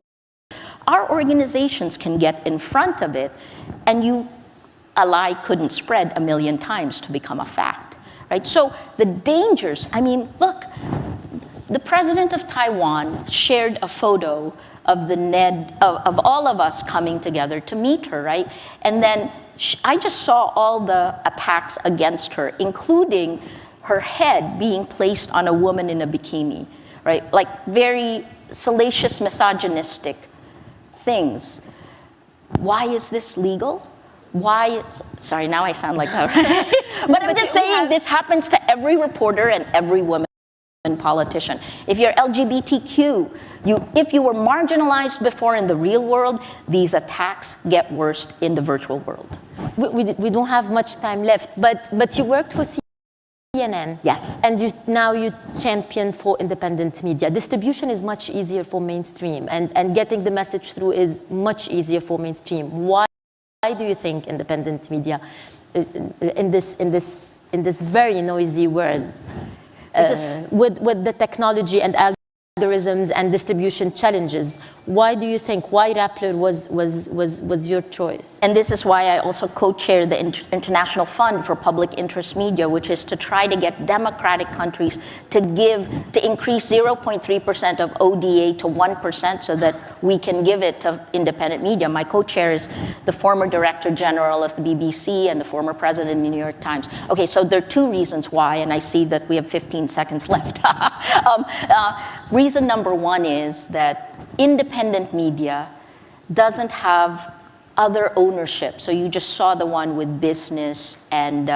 Speaker 13: our organizations can get in front of it, and a lie couldn't spread 1,000,000 times to become a fact, right? So the dangers, I mean, look, the president of Taiwan shared a photo of of all of us coming together to meet her, right? And then I just saw all the attacks against her, including her head being placed on a woman in a bikini, right? Like very salacious, misogynistic things. Why is this legal? Why, sorry, now I sound like that. But I'm just saying this happens to every reporter and every woman politician. If you're LGBTQ, if you were marginalized before in the real world, these attacks get worse in the virtual world.
Speaker 12: We don't have much time left, but you worked for CNN.
Speaker 13: Yes.
Speaker 12: And now you champion for independent media. Distribution is much easier for mainstream, and getting the message through is much easier for mainstream. Why do you think independent media, in this very noisy world, with the technology and algorithms and distribution challenges, why do you think, why Rappler was your choice?
Speaker 13: And this is why I also co-chair the International Fund for Public Interest Media, which is to try to get democratic countries to increase 0.3% of ODA to 1% so that we can give it to independent media. My co-chair is the former Director General of the BBC and the former President of the New York Times. Okay, so there are 2 reasons why, and I see that we have 15 seconds left. Reason number 1 is that independent media doesn't have other ownership. So you just saw the one with business and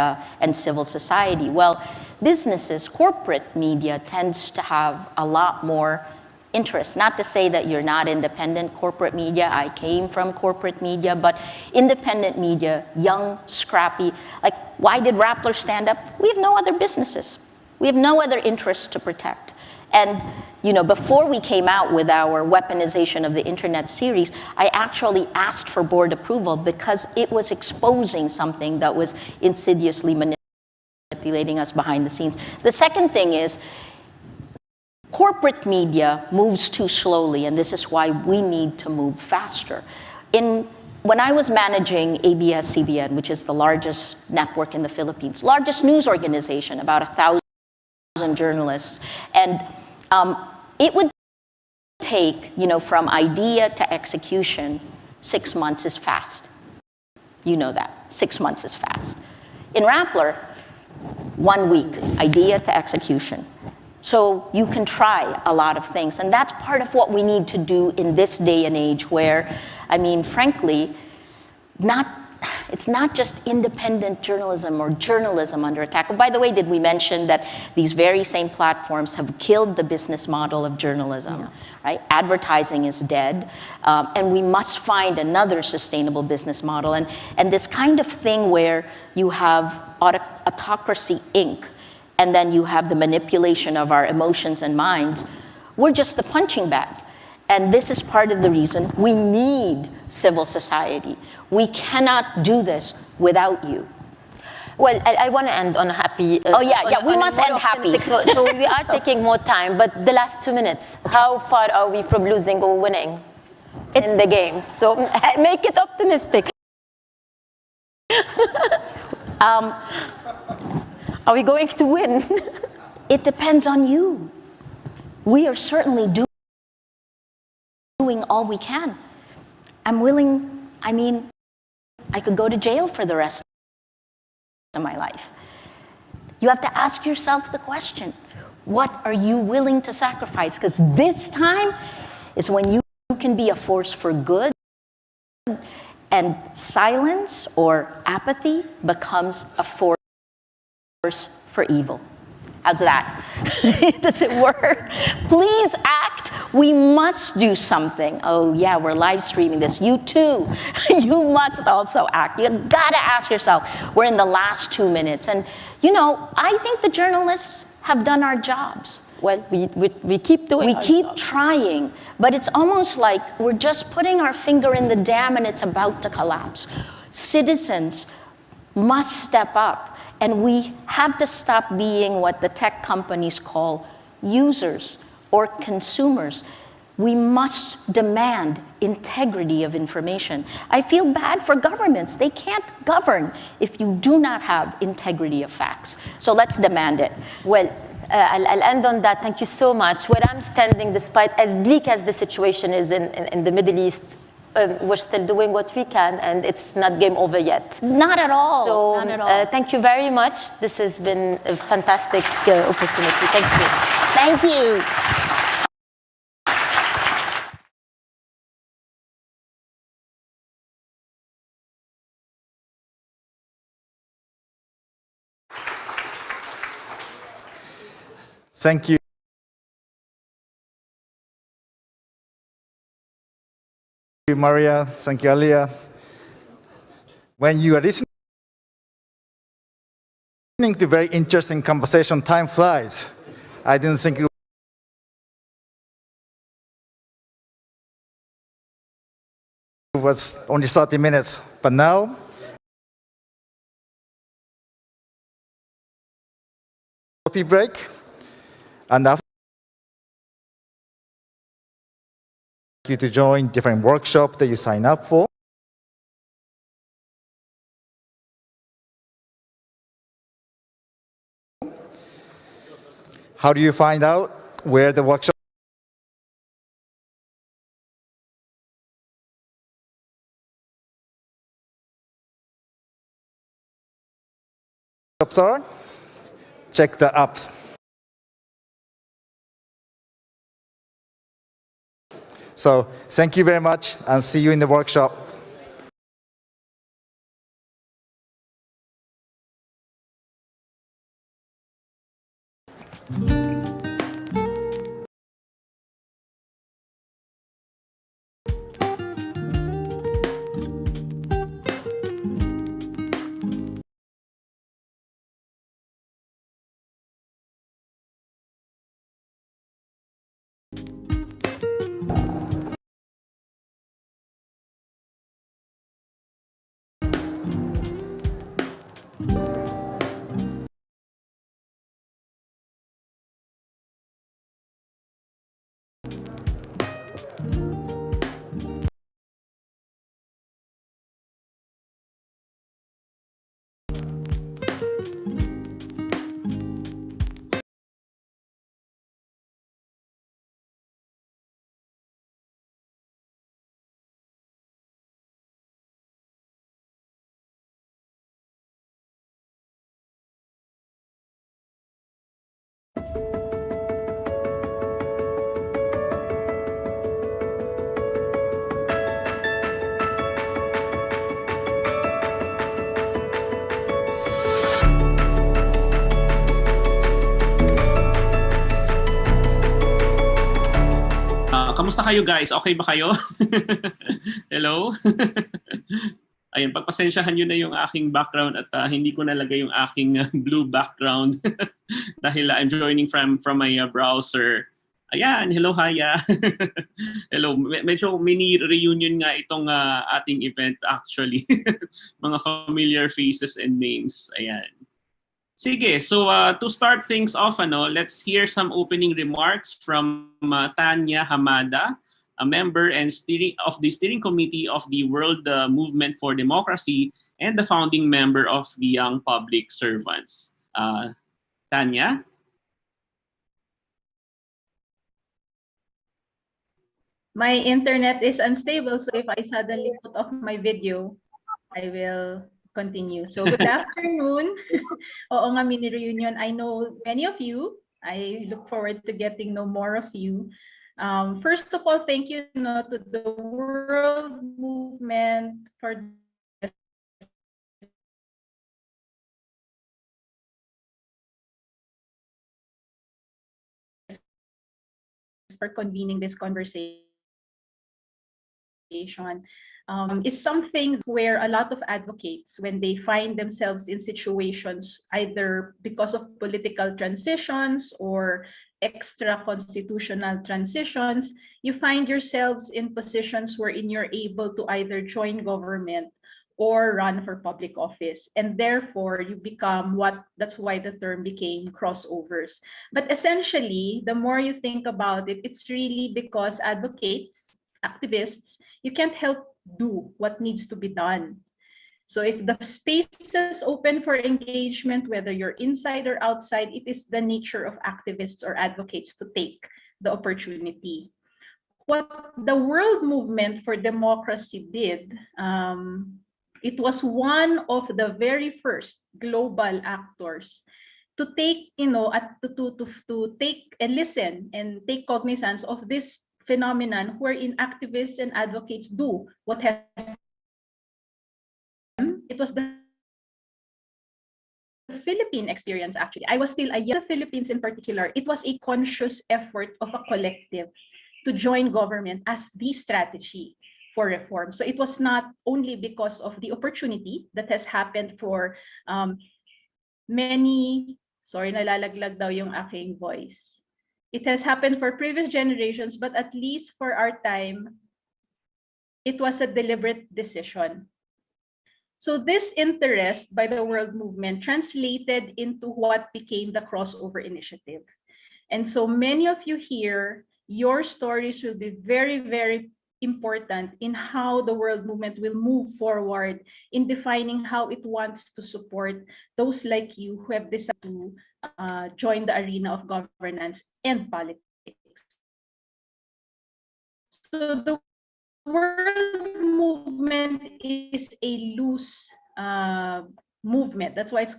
Speaker 13: civil society. Well, businesses, corporate media tends to have a lot more interest. Not to say that you're not independent corporate media. I came from corporate media, but independent media, young, scrappy, like why did Rappler stand up? We have no other businesses. We have no other interests to protect. And before we came out with our weaponization of the internet series, I actually asked for board approval because it was exposing something that was insidiously manipulating us behind the scenes. The second thing is, corporate media moves too slowly, and this is why we need to move faster. When I was managing ABS-CBN, which is the largest network in the Philippines, largest news organization, about 1,000 journalists, and it would take, from idea to execution, 6 months is fast. You know that, 6 months is fast. In Rappler, 1 week, idea to execution. So you can try a lot of things, and that's part of what we need to do in this day and age where, frankly, it's not just independent journalism or journalism under attack. Oh, by the way, did we mention that these very same platforms have killed the business model of journalism, right? Advertising is dead, and we must find another sustainable business model. And this kind of thing where you have autocracy, Inc., and then you have the manipulation of our emotions and minds, we're just the punching bag. And this is part of the reason we need civil society. We cannot do this without you.
Speaker 12: Well, I want to end on a happy...
Speaker 13: we must end happy.
Speaker 12: So we are taking more time, but the last 2 minutes, how far are we from losing or winning in the game? So make it optimistic. Are we going to win?
Speaker 13: It depends on you. We are certainly doing all we can. I'm willing, I could go to jail for the rest of my life. You have to ask yourself the question, what are you willing to sacrifice? Because this time is when you can be a force for good, and silence or apathy becomes a force for evil. How's that? Does it work? Please act. We must do something. Oh yeah, we're live streaming this. You too. You must also act. You gotta ask yourself. We're in the last 2 minutes. And you know, I think the journalists have done our jobs.
Speaker 12: Well, we keep doing
Speaker 13: We
Speaker 12: our
Speaker 13: keep
Speaker 12: job.
Speaker 13: trying, but it's almost like we're just putting our finger in the dam and it's about to collapse. Citizens must step up, and we have to stop being what the tech companies call users or consumers. We must demand integrity of information. I feel bad for governments. They can't govern if you do not have integrity of facts. So let's demand it.
Speaker 12: Well, I'll end on that. Thank you so much. Where I'm standing, despite as bleak as the situation is in the Middle East, we're still doing what we can, and it's not game over yet.
Speaker 13: Not at all.
Speaker 12: So,
Speaker 13: Not at all.
Speaker 12: thank you very much. This has been a fantastic opportunity. Thank you.
Speaker 13: Thank you.
Speaker 14: Thank you. Thank you, Maria. Thank you, Alia. When you are listening to very interesting conversation, time flies. I didn't think it was only 30 minutes, but now coffee break, and after you to join different workshops that you sign up for. How do you find out where the workshops are? Check the apps. So thank you very much, and see you in the workshop.
Speaker 15: Kamusta kayo guys? Okay ba kayo? Hello? Ayun, pagpasensyahan nyo na yung aking background at hindi ko nalagay yung aking blue background dahil I'm joining from my browser. Ayan, hello, Haya. Hello, medyo mini reunion nga itong ating event actually. Mga familiar faces and names. Ayan. Sige, so to start things off, let's hear some opening remarks from Tanya Hamada, a member and of the steering committee of the World Movement for Democracy and the founding member of the Young Public Servants. Tanya?
Speaker 16: My internet is unstable, so if I suddenly put off my video, I will continue. So good afternoon. Oo nga, mini reunion. I know many of you. I look forward to getting to know more of you. First of all, thank you to the World Movement for convening this conversation. Is something where a lot of advocates, when they find themselves in situations either because of political transitions or extra constitutional transitions, you find yourselves in positions wherein you're able to either join government or run for public office, and therefore you become that's why the term became crossovers. But essentially, the more you think about it, it's really because advocates, activists, you can't help do what needs to be done. So if the space is open for engagement, whether you're inside or outside, it is the nature of activists or advocates to take the opportunity. What the World Movement for Democracy did, it was one of the very first global actors to take, to take and listen and take cognizance of this phenomenon wherein activists and advocates do what has. It was the Philippine experience, actually. I was still a young Philippines in particular. It was a conscious effort of a collective to join government as the strategy for reform. So it was not only because of the opportunity that has happened for many, sorry, nalalaglag daw yung aking voice. It has happened for previous generations, but at least for our time, it was a deliberate decision. So this interest by the World Movement translated into what became the Crossover Initiative. And so many of you here, your stories will be very, very important in how the World Movement will move forward in defining how it wants to support those like you who have decided to join the arena of governance and politics. So the World Movement is a loose movement. That's why it's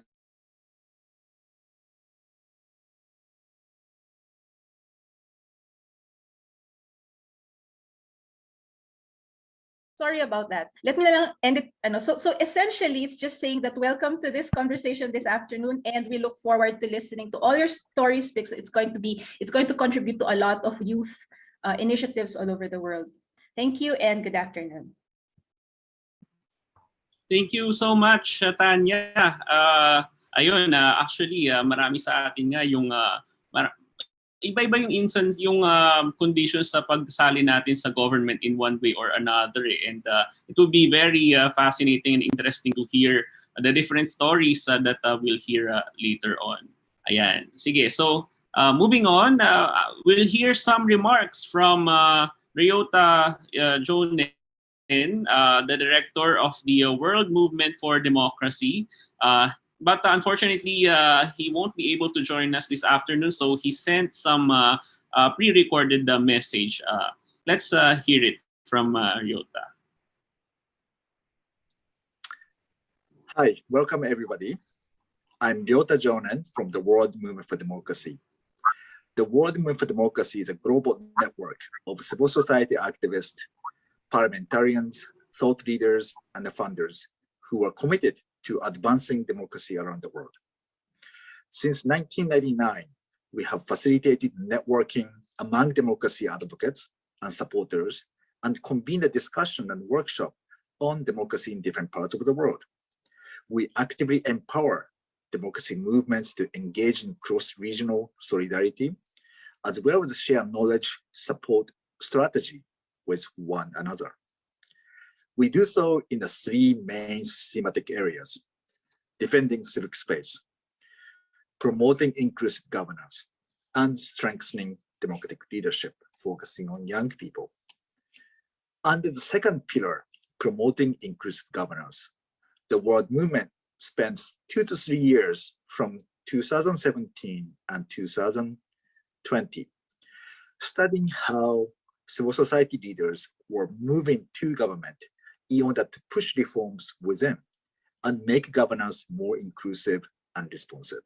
Speaker 16: sorry about that. Let me end it. So essentially, it's just saying that welcome to this conversation this afternoon, and we look forward to listening to all your stories because it's going to contribute to a lot of youth initiatives all over the world. Thank you and good afternoon.
Speaker 15: Thank you so much, Tanya. Ayun, actually, marami sa atin nga yung iba-iba yung instance, yung conditions sa pagsali natin sa government in one way or another. And it will be very fascinating and interesting to hear the different stories that we'll hear later on. Ayan. Sige, so moving on, we'll hear some remarks from Ryota Jonen, the director of the World Movement for Democracy. But unfortunately, he won't be able to join us this afternoon, so he sent some pre-recorded message. Let's hear it from Ryota.
Speaker 14: Hi, welcome everybody. I'm Ryota Jonen from the World Movement for Democracy. The World Movement for Democracy is a global network of civil society activists, parliamentarians, thought leaders, and the funders who are committed to advancing democracy around the world. Since 1999, we have facilitated networking among democracy advocates and supporters and convened a discussion and workshop on democracy in different parts of the world. We actively empower democracy movements to engage in cross-regional solidarity, as well as share knowledge, support, strategy with one another. We do so in the three main thematic areas: defending civic space, promoting inclusive governance, and strengthening democratic leadership, focusing on young people. Under the second pillar, promoting inclusive governance, the World Movement spends 2 to 3 years from 2017 and 2020 studying how civil society leaders were moving to government in order to push reforms within and make governance more inclusive and responsive.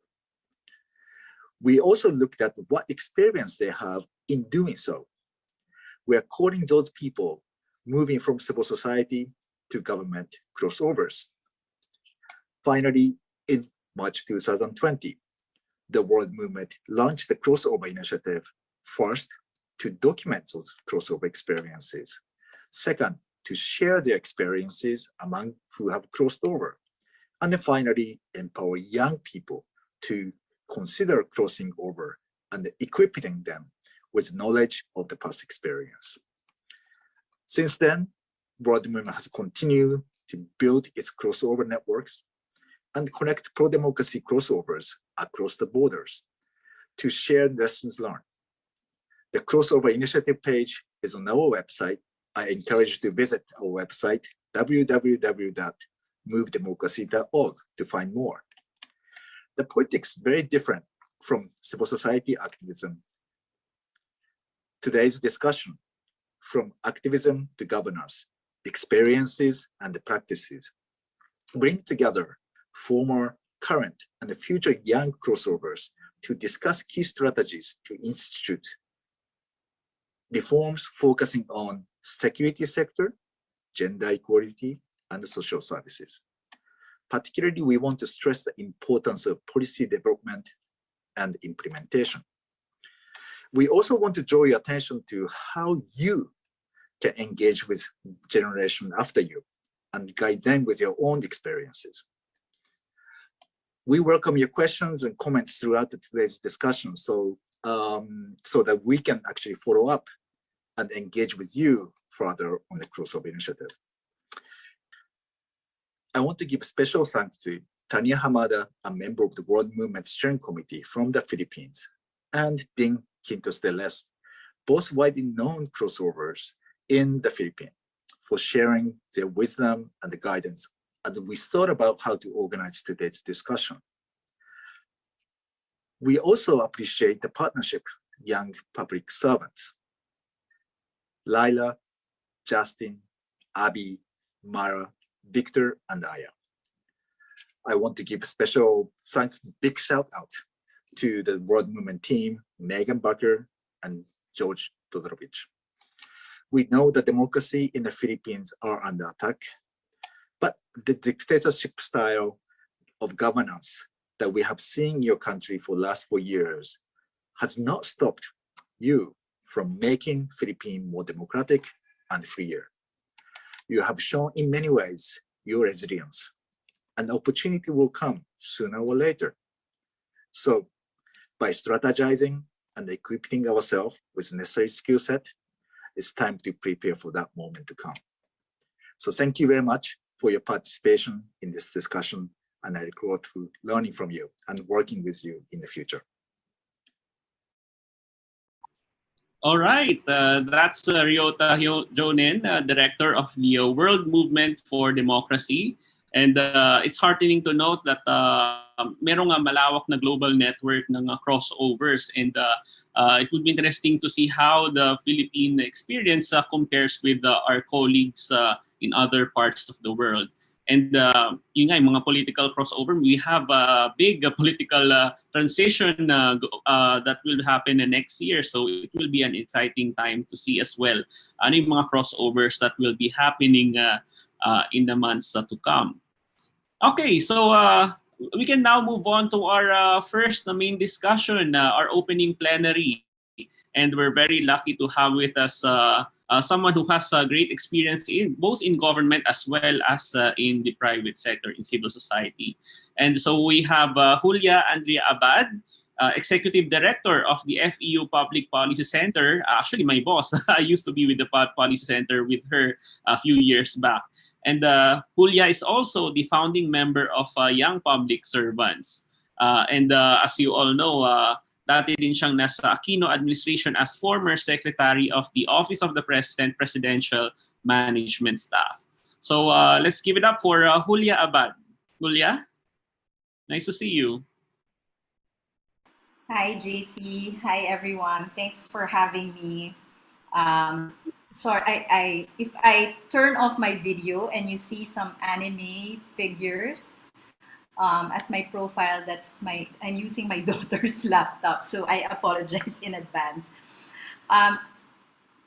Speaker 14: We also looked at what experience they have in doing so. We are calling those people moving from civil society to government crossovers. Finally, in March 2020, the World Movement launched the Crossover Initiative, first, to document those crossover experiences. Second, to share their experiences among who have crossed over. And then finally, empower young people to consider crossing over and equipping them with knowledge of the past experience. Since then, World Movement has continued to build its crossover networks and connect pro-democracy crossovers across the borders to share lessons learned. The Crossover Initiative page is on our website. I encourage you to visit our website, www.movedemocracy.org, to find more. The politics is very different from civil society activism. Today's discussion, from activism to governance, experiences and the practices, bring together former, current, and future young crossovers to discuss key strategies to institute reforms focusing on security sector, gender equality, and social services. Particularly, we want to stress the importance of policy development and implementation. We also want to draw your attention to how you can engage with generation after you and guide them with your own experiences. We welcome your questions and comments throughout today's discussion so that we can actually follow up and engage with you further on the Crossover Initiative. I want to give special thanks to Tanya Hamada, a member of the World Movement Steering Committee from the Philippines, and Ding Quintos de Les, both widely known crossovers in the Philippines, for sharing their wisdom and the guidance as we thought about how to organize today's discussion. We also appreciate the partnership of young public servants, Lila, Justin, Abby, Mara, Victor, and Aya. I want to give a special big shout out to the World Movement team, Megan Bucker and George Todorovich. We know that democracy in the Philippines are under attack, but the dictatorship style of governance that we have seen in your country for the last 4 years has not stopped you from making Philippines more democratic and freer. You have shown in many ways your resilience, and opportunity will come sooner or later. So by strategizing and equipping ourselves with necessary skill set, it's time to prepare for that moment to come. So thank you very much for your participation in this discussion, and I look forward to learning from you and working with you in the future.
Speaker 15: All right, that's Ryota Jonin, Director of the World Movement for Democracy. And it's heartening to note that merong malawak na global network ng crossovers, and it would be interesting to see how the Philippine experience compares with our colleagues in other parts of the world. And yun nga, yung mga political crossover, we have a big political transition that will happen next year. So it will be an exciting time to see as well ano yung mga crossovers that will be happening in the months to come. Okay, so we can now move on to our first main discussion, our opening plenary. And we're very lucky to have with us someone who has great experience both in government as well as in the private sector, in civil society. And so we have Julia Andrea Abad, Executive Director of the FEU Public Policy Center. Actually, my boss. I used to be with the Policy Center with her a few years back. And Julia is also the founding member of Young Public Servants. And as you all know, dati din siyang nasa Aquino administration as former Secretary of the Office of the President, Presidential Management Staff. So let's give it up for Julia Abad. Julia, nice to see you.
Speaker 17: Hi, JC. Hi, everyone. Thanks for having me. sorry, if I turn off my video and you see some anime figures as my profile, I'm using my daughter's laptop, so I apologize in advance.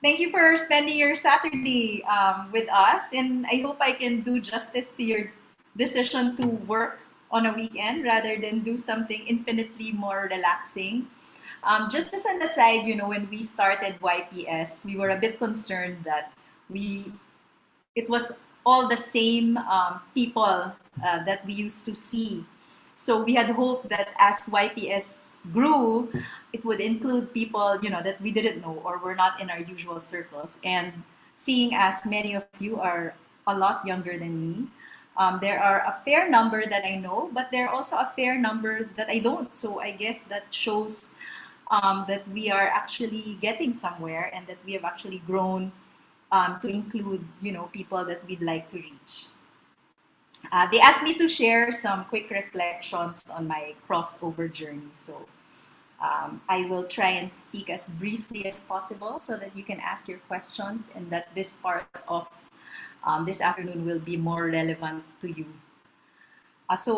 Speaker 17: Thank you for spending your Saturday with us, and I hope I can do justice to your decision to work on a weekend rather than do something infinitely more relaxing. Just as an aside, when we started YPS, we were a bit concerned that it was all the same people that we used to see. So we had hoped that as YPS grew, it would include people, that we didn't know or were not in our usual circles. And seeing as many of you are a lot younger than me, there are a fair number that I know, but there are also a fair number that I don't. So I guess that shows that we are actually getting somewhere and that we have actually grown to include, people that we'd like to reach. They asked me to share some quick reflections on my crossover journey. So I will try and speak as briefly as possible so that you can ask your questions and that this part of this afternoon will be more relevant to you. As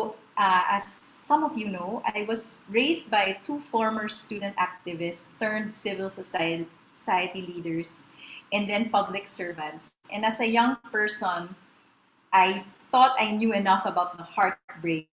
Speaker 17: some of you know, I was raised by two former student activists turned civil society leaders and then public servants. And as a young person, I thought I knew enough about the heartbreak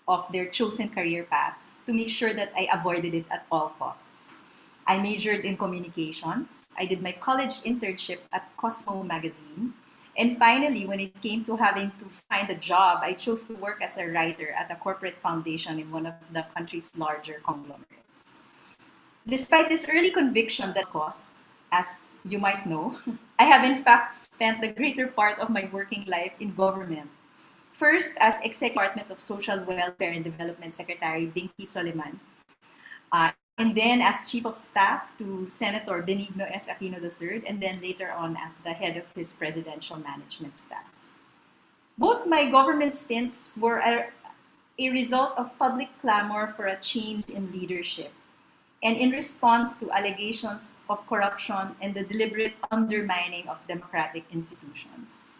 Speaker 17: of their chosen career paths to make sure that I avoided it at all costs. I majored in communications. I did my college internship at Cosmo magazine. And finally, when it came to having to find a job, I chose to work as a writer at a corporate foundation in one of the country's larger conglomerates. Despite this early conviction that cost, as you might know, I have in fact spent the greater part of my working life in government. First, as Executive Department of Social Welfare and Development Secretary Dinky Soliman, and then as Chief of Staff to Senator Benigno S. Aquino III, and then later on as the head of his presidential management staff. Both my government stints were a result of public clamor for a change in leadership and in response to allegations of corruption and the deliberate undermining of democratic institutions.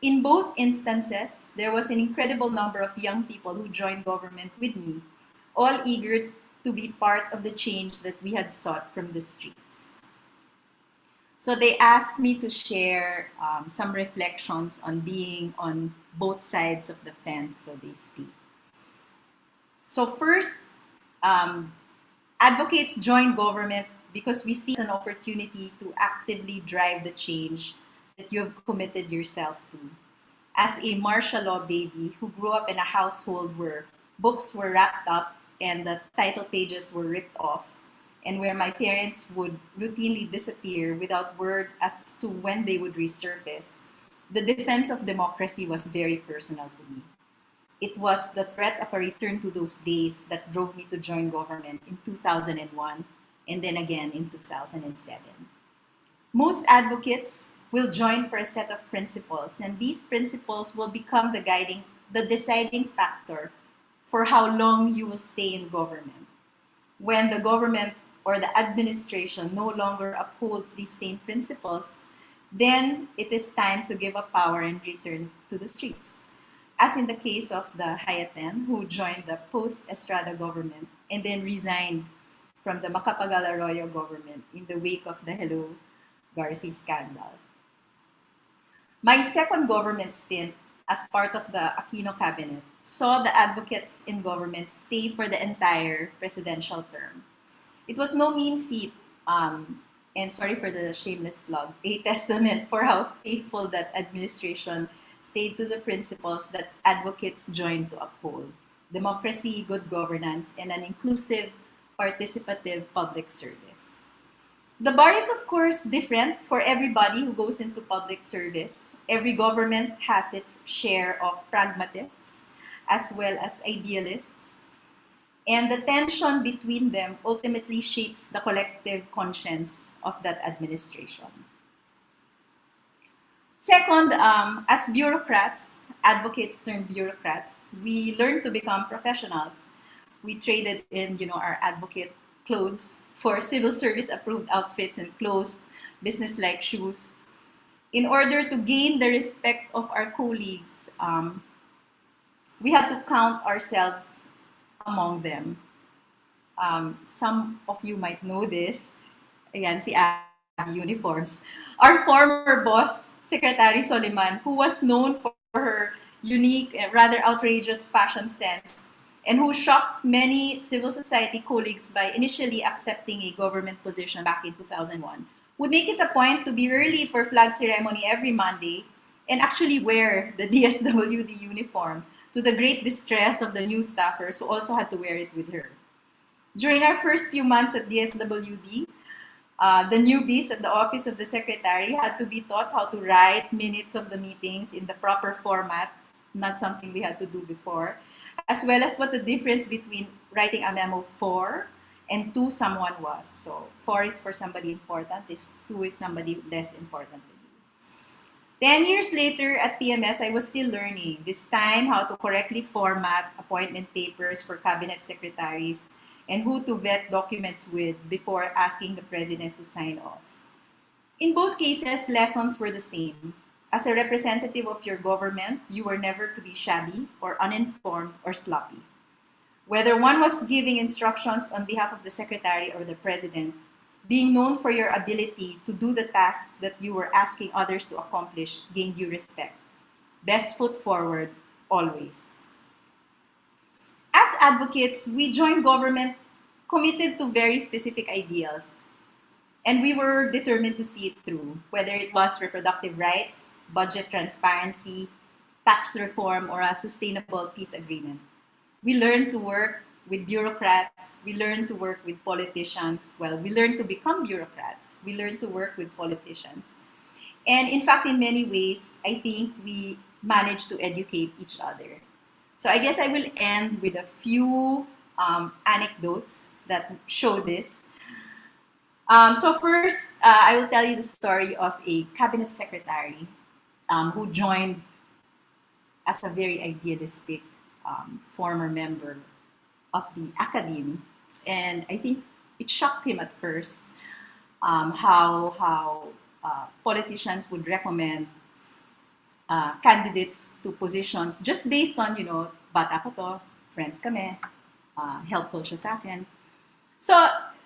Speaker 17: In both instances, there was an incredible number of young people who joined government with me, all eager to be part of the change that we had sought from the streets. So they asked me to share some reflections on being on both sides of the fence, so they speak. So first, advocates join government because we see an opportunity to actively drive the change that you have committed yourself to. As a martial law baby who grew up in a household where books were wrapped up and the title pages were ripped off, and where my parents would routinely disappear without word as to when they would resurface, the defense of democracy was very personal to me. It was the threat of a return to those days that drove me to join government in 2001 and then again in 2007. Most advocates will join for a set of principles, and these principles will become the deciding factor for how long you will stay in government. When the government or the administration no longer upholds these same principles, then it is time to give up power and return to the streets. As in the case of the Hayaten, who joined the post-Estrada government and then resigned from the Macapagal-Arroyo government in the wake of the Hello Garci scandal. My second government stint as part of the Aquino cabinet saw the advocates in government stay for the entire presidential term. It was no mean feat, and sorry for the shameless plug, a testament for how faithful that administration stayed to the principles that advocates joined to uphold: democracy, good governance, and an inclusive, participative public service. The bar is, of course, different for everybody who goes into public service. Every government has its share of pragmatists as well as idealists, and the tension between them ultimately shapes the collective conscience of that administration. Second, as bureaucrats, advocates turned bureaucrats, we learned to become professionals. We traded in, our advocate clothes for civil service approved outfits and clothes, business-like shoes. In order to gain the respect of our colleagues, we had to count ourselves among them. Some of you might know this. Ayan, si Abby Uniforms. Our former boss, Secretary Soliman, who was known for her unique, rather outrageous fashion sense, and who shocked many civil society colleagues by initially accepting a government position back in 2001, would make it a point to be early for flag ceremony every Monday and actually wear the DSWD uniform, to the great distress of the new staffers who also had to wear it with her. During our first few months at DSWD, the newbies at the office of the secretary had to be taught how to write minutes of the meetings in the proper format, not something we had to do before, as well as what the difference between writing a memo for and to someone was. So 4 is for somebody important, 2 is somebody less important than you. 10 years later at PMS, I was still learning, this time how to correctly format appointment papers for cabinet secretaries and who to vet documents with before asking the president to sign off. In both cases, lessons were the same. As a representative of your government, you were never to be shabby or uninformed or sloppy. Whether one was giving instructions on behalf of the secretary or the president, being known for your ability to do the task that you were asking others to accomplish gained you respect. Best foot forward, always. As advocates, we joined government committed to very specific ideals, and we were determined to see it through, whether it was reproductive rights, budget transparency, tax reform, or a sustainable peace agreement. We learned to work with bureaucrats, we learned to work with politicians. Well, we learned to become bureaucrats. We learned to work with politicians. And in fact, in many ways, I think we managed to educate each other. So I guess I will end with a few anecdotes that show this. So first, I will tell you the story of a cabinet secretary who joined as a very idealistic former member of the academe. And I think it shocked him at first how politicians would recommend candidates to positions just based on, bata ko to, friends kami, helpful siya sa akin. So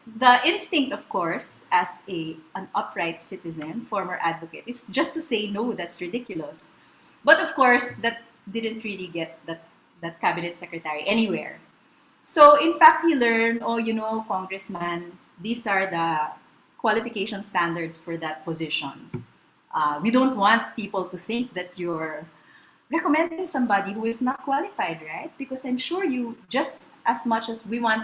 Speaker 17: the instinct, of course, as an upright citizen, former advocate, is just to say, no, that's ridiculous. But of course, that didn't really get that cabinet secretary anywhere. So in fact, he learned, congressman, these are the qualification standards for that position. We don't want people to think that you're recommending somebody who is not qualified, right? Because I'm sure you, just as much as we want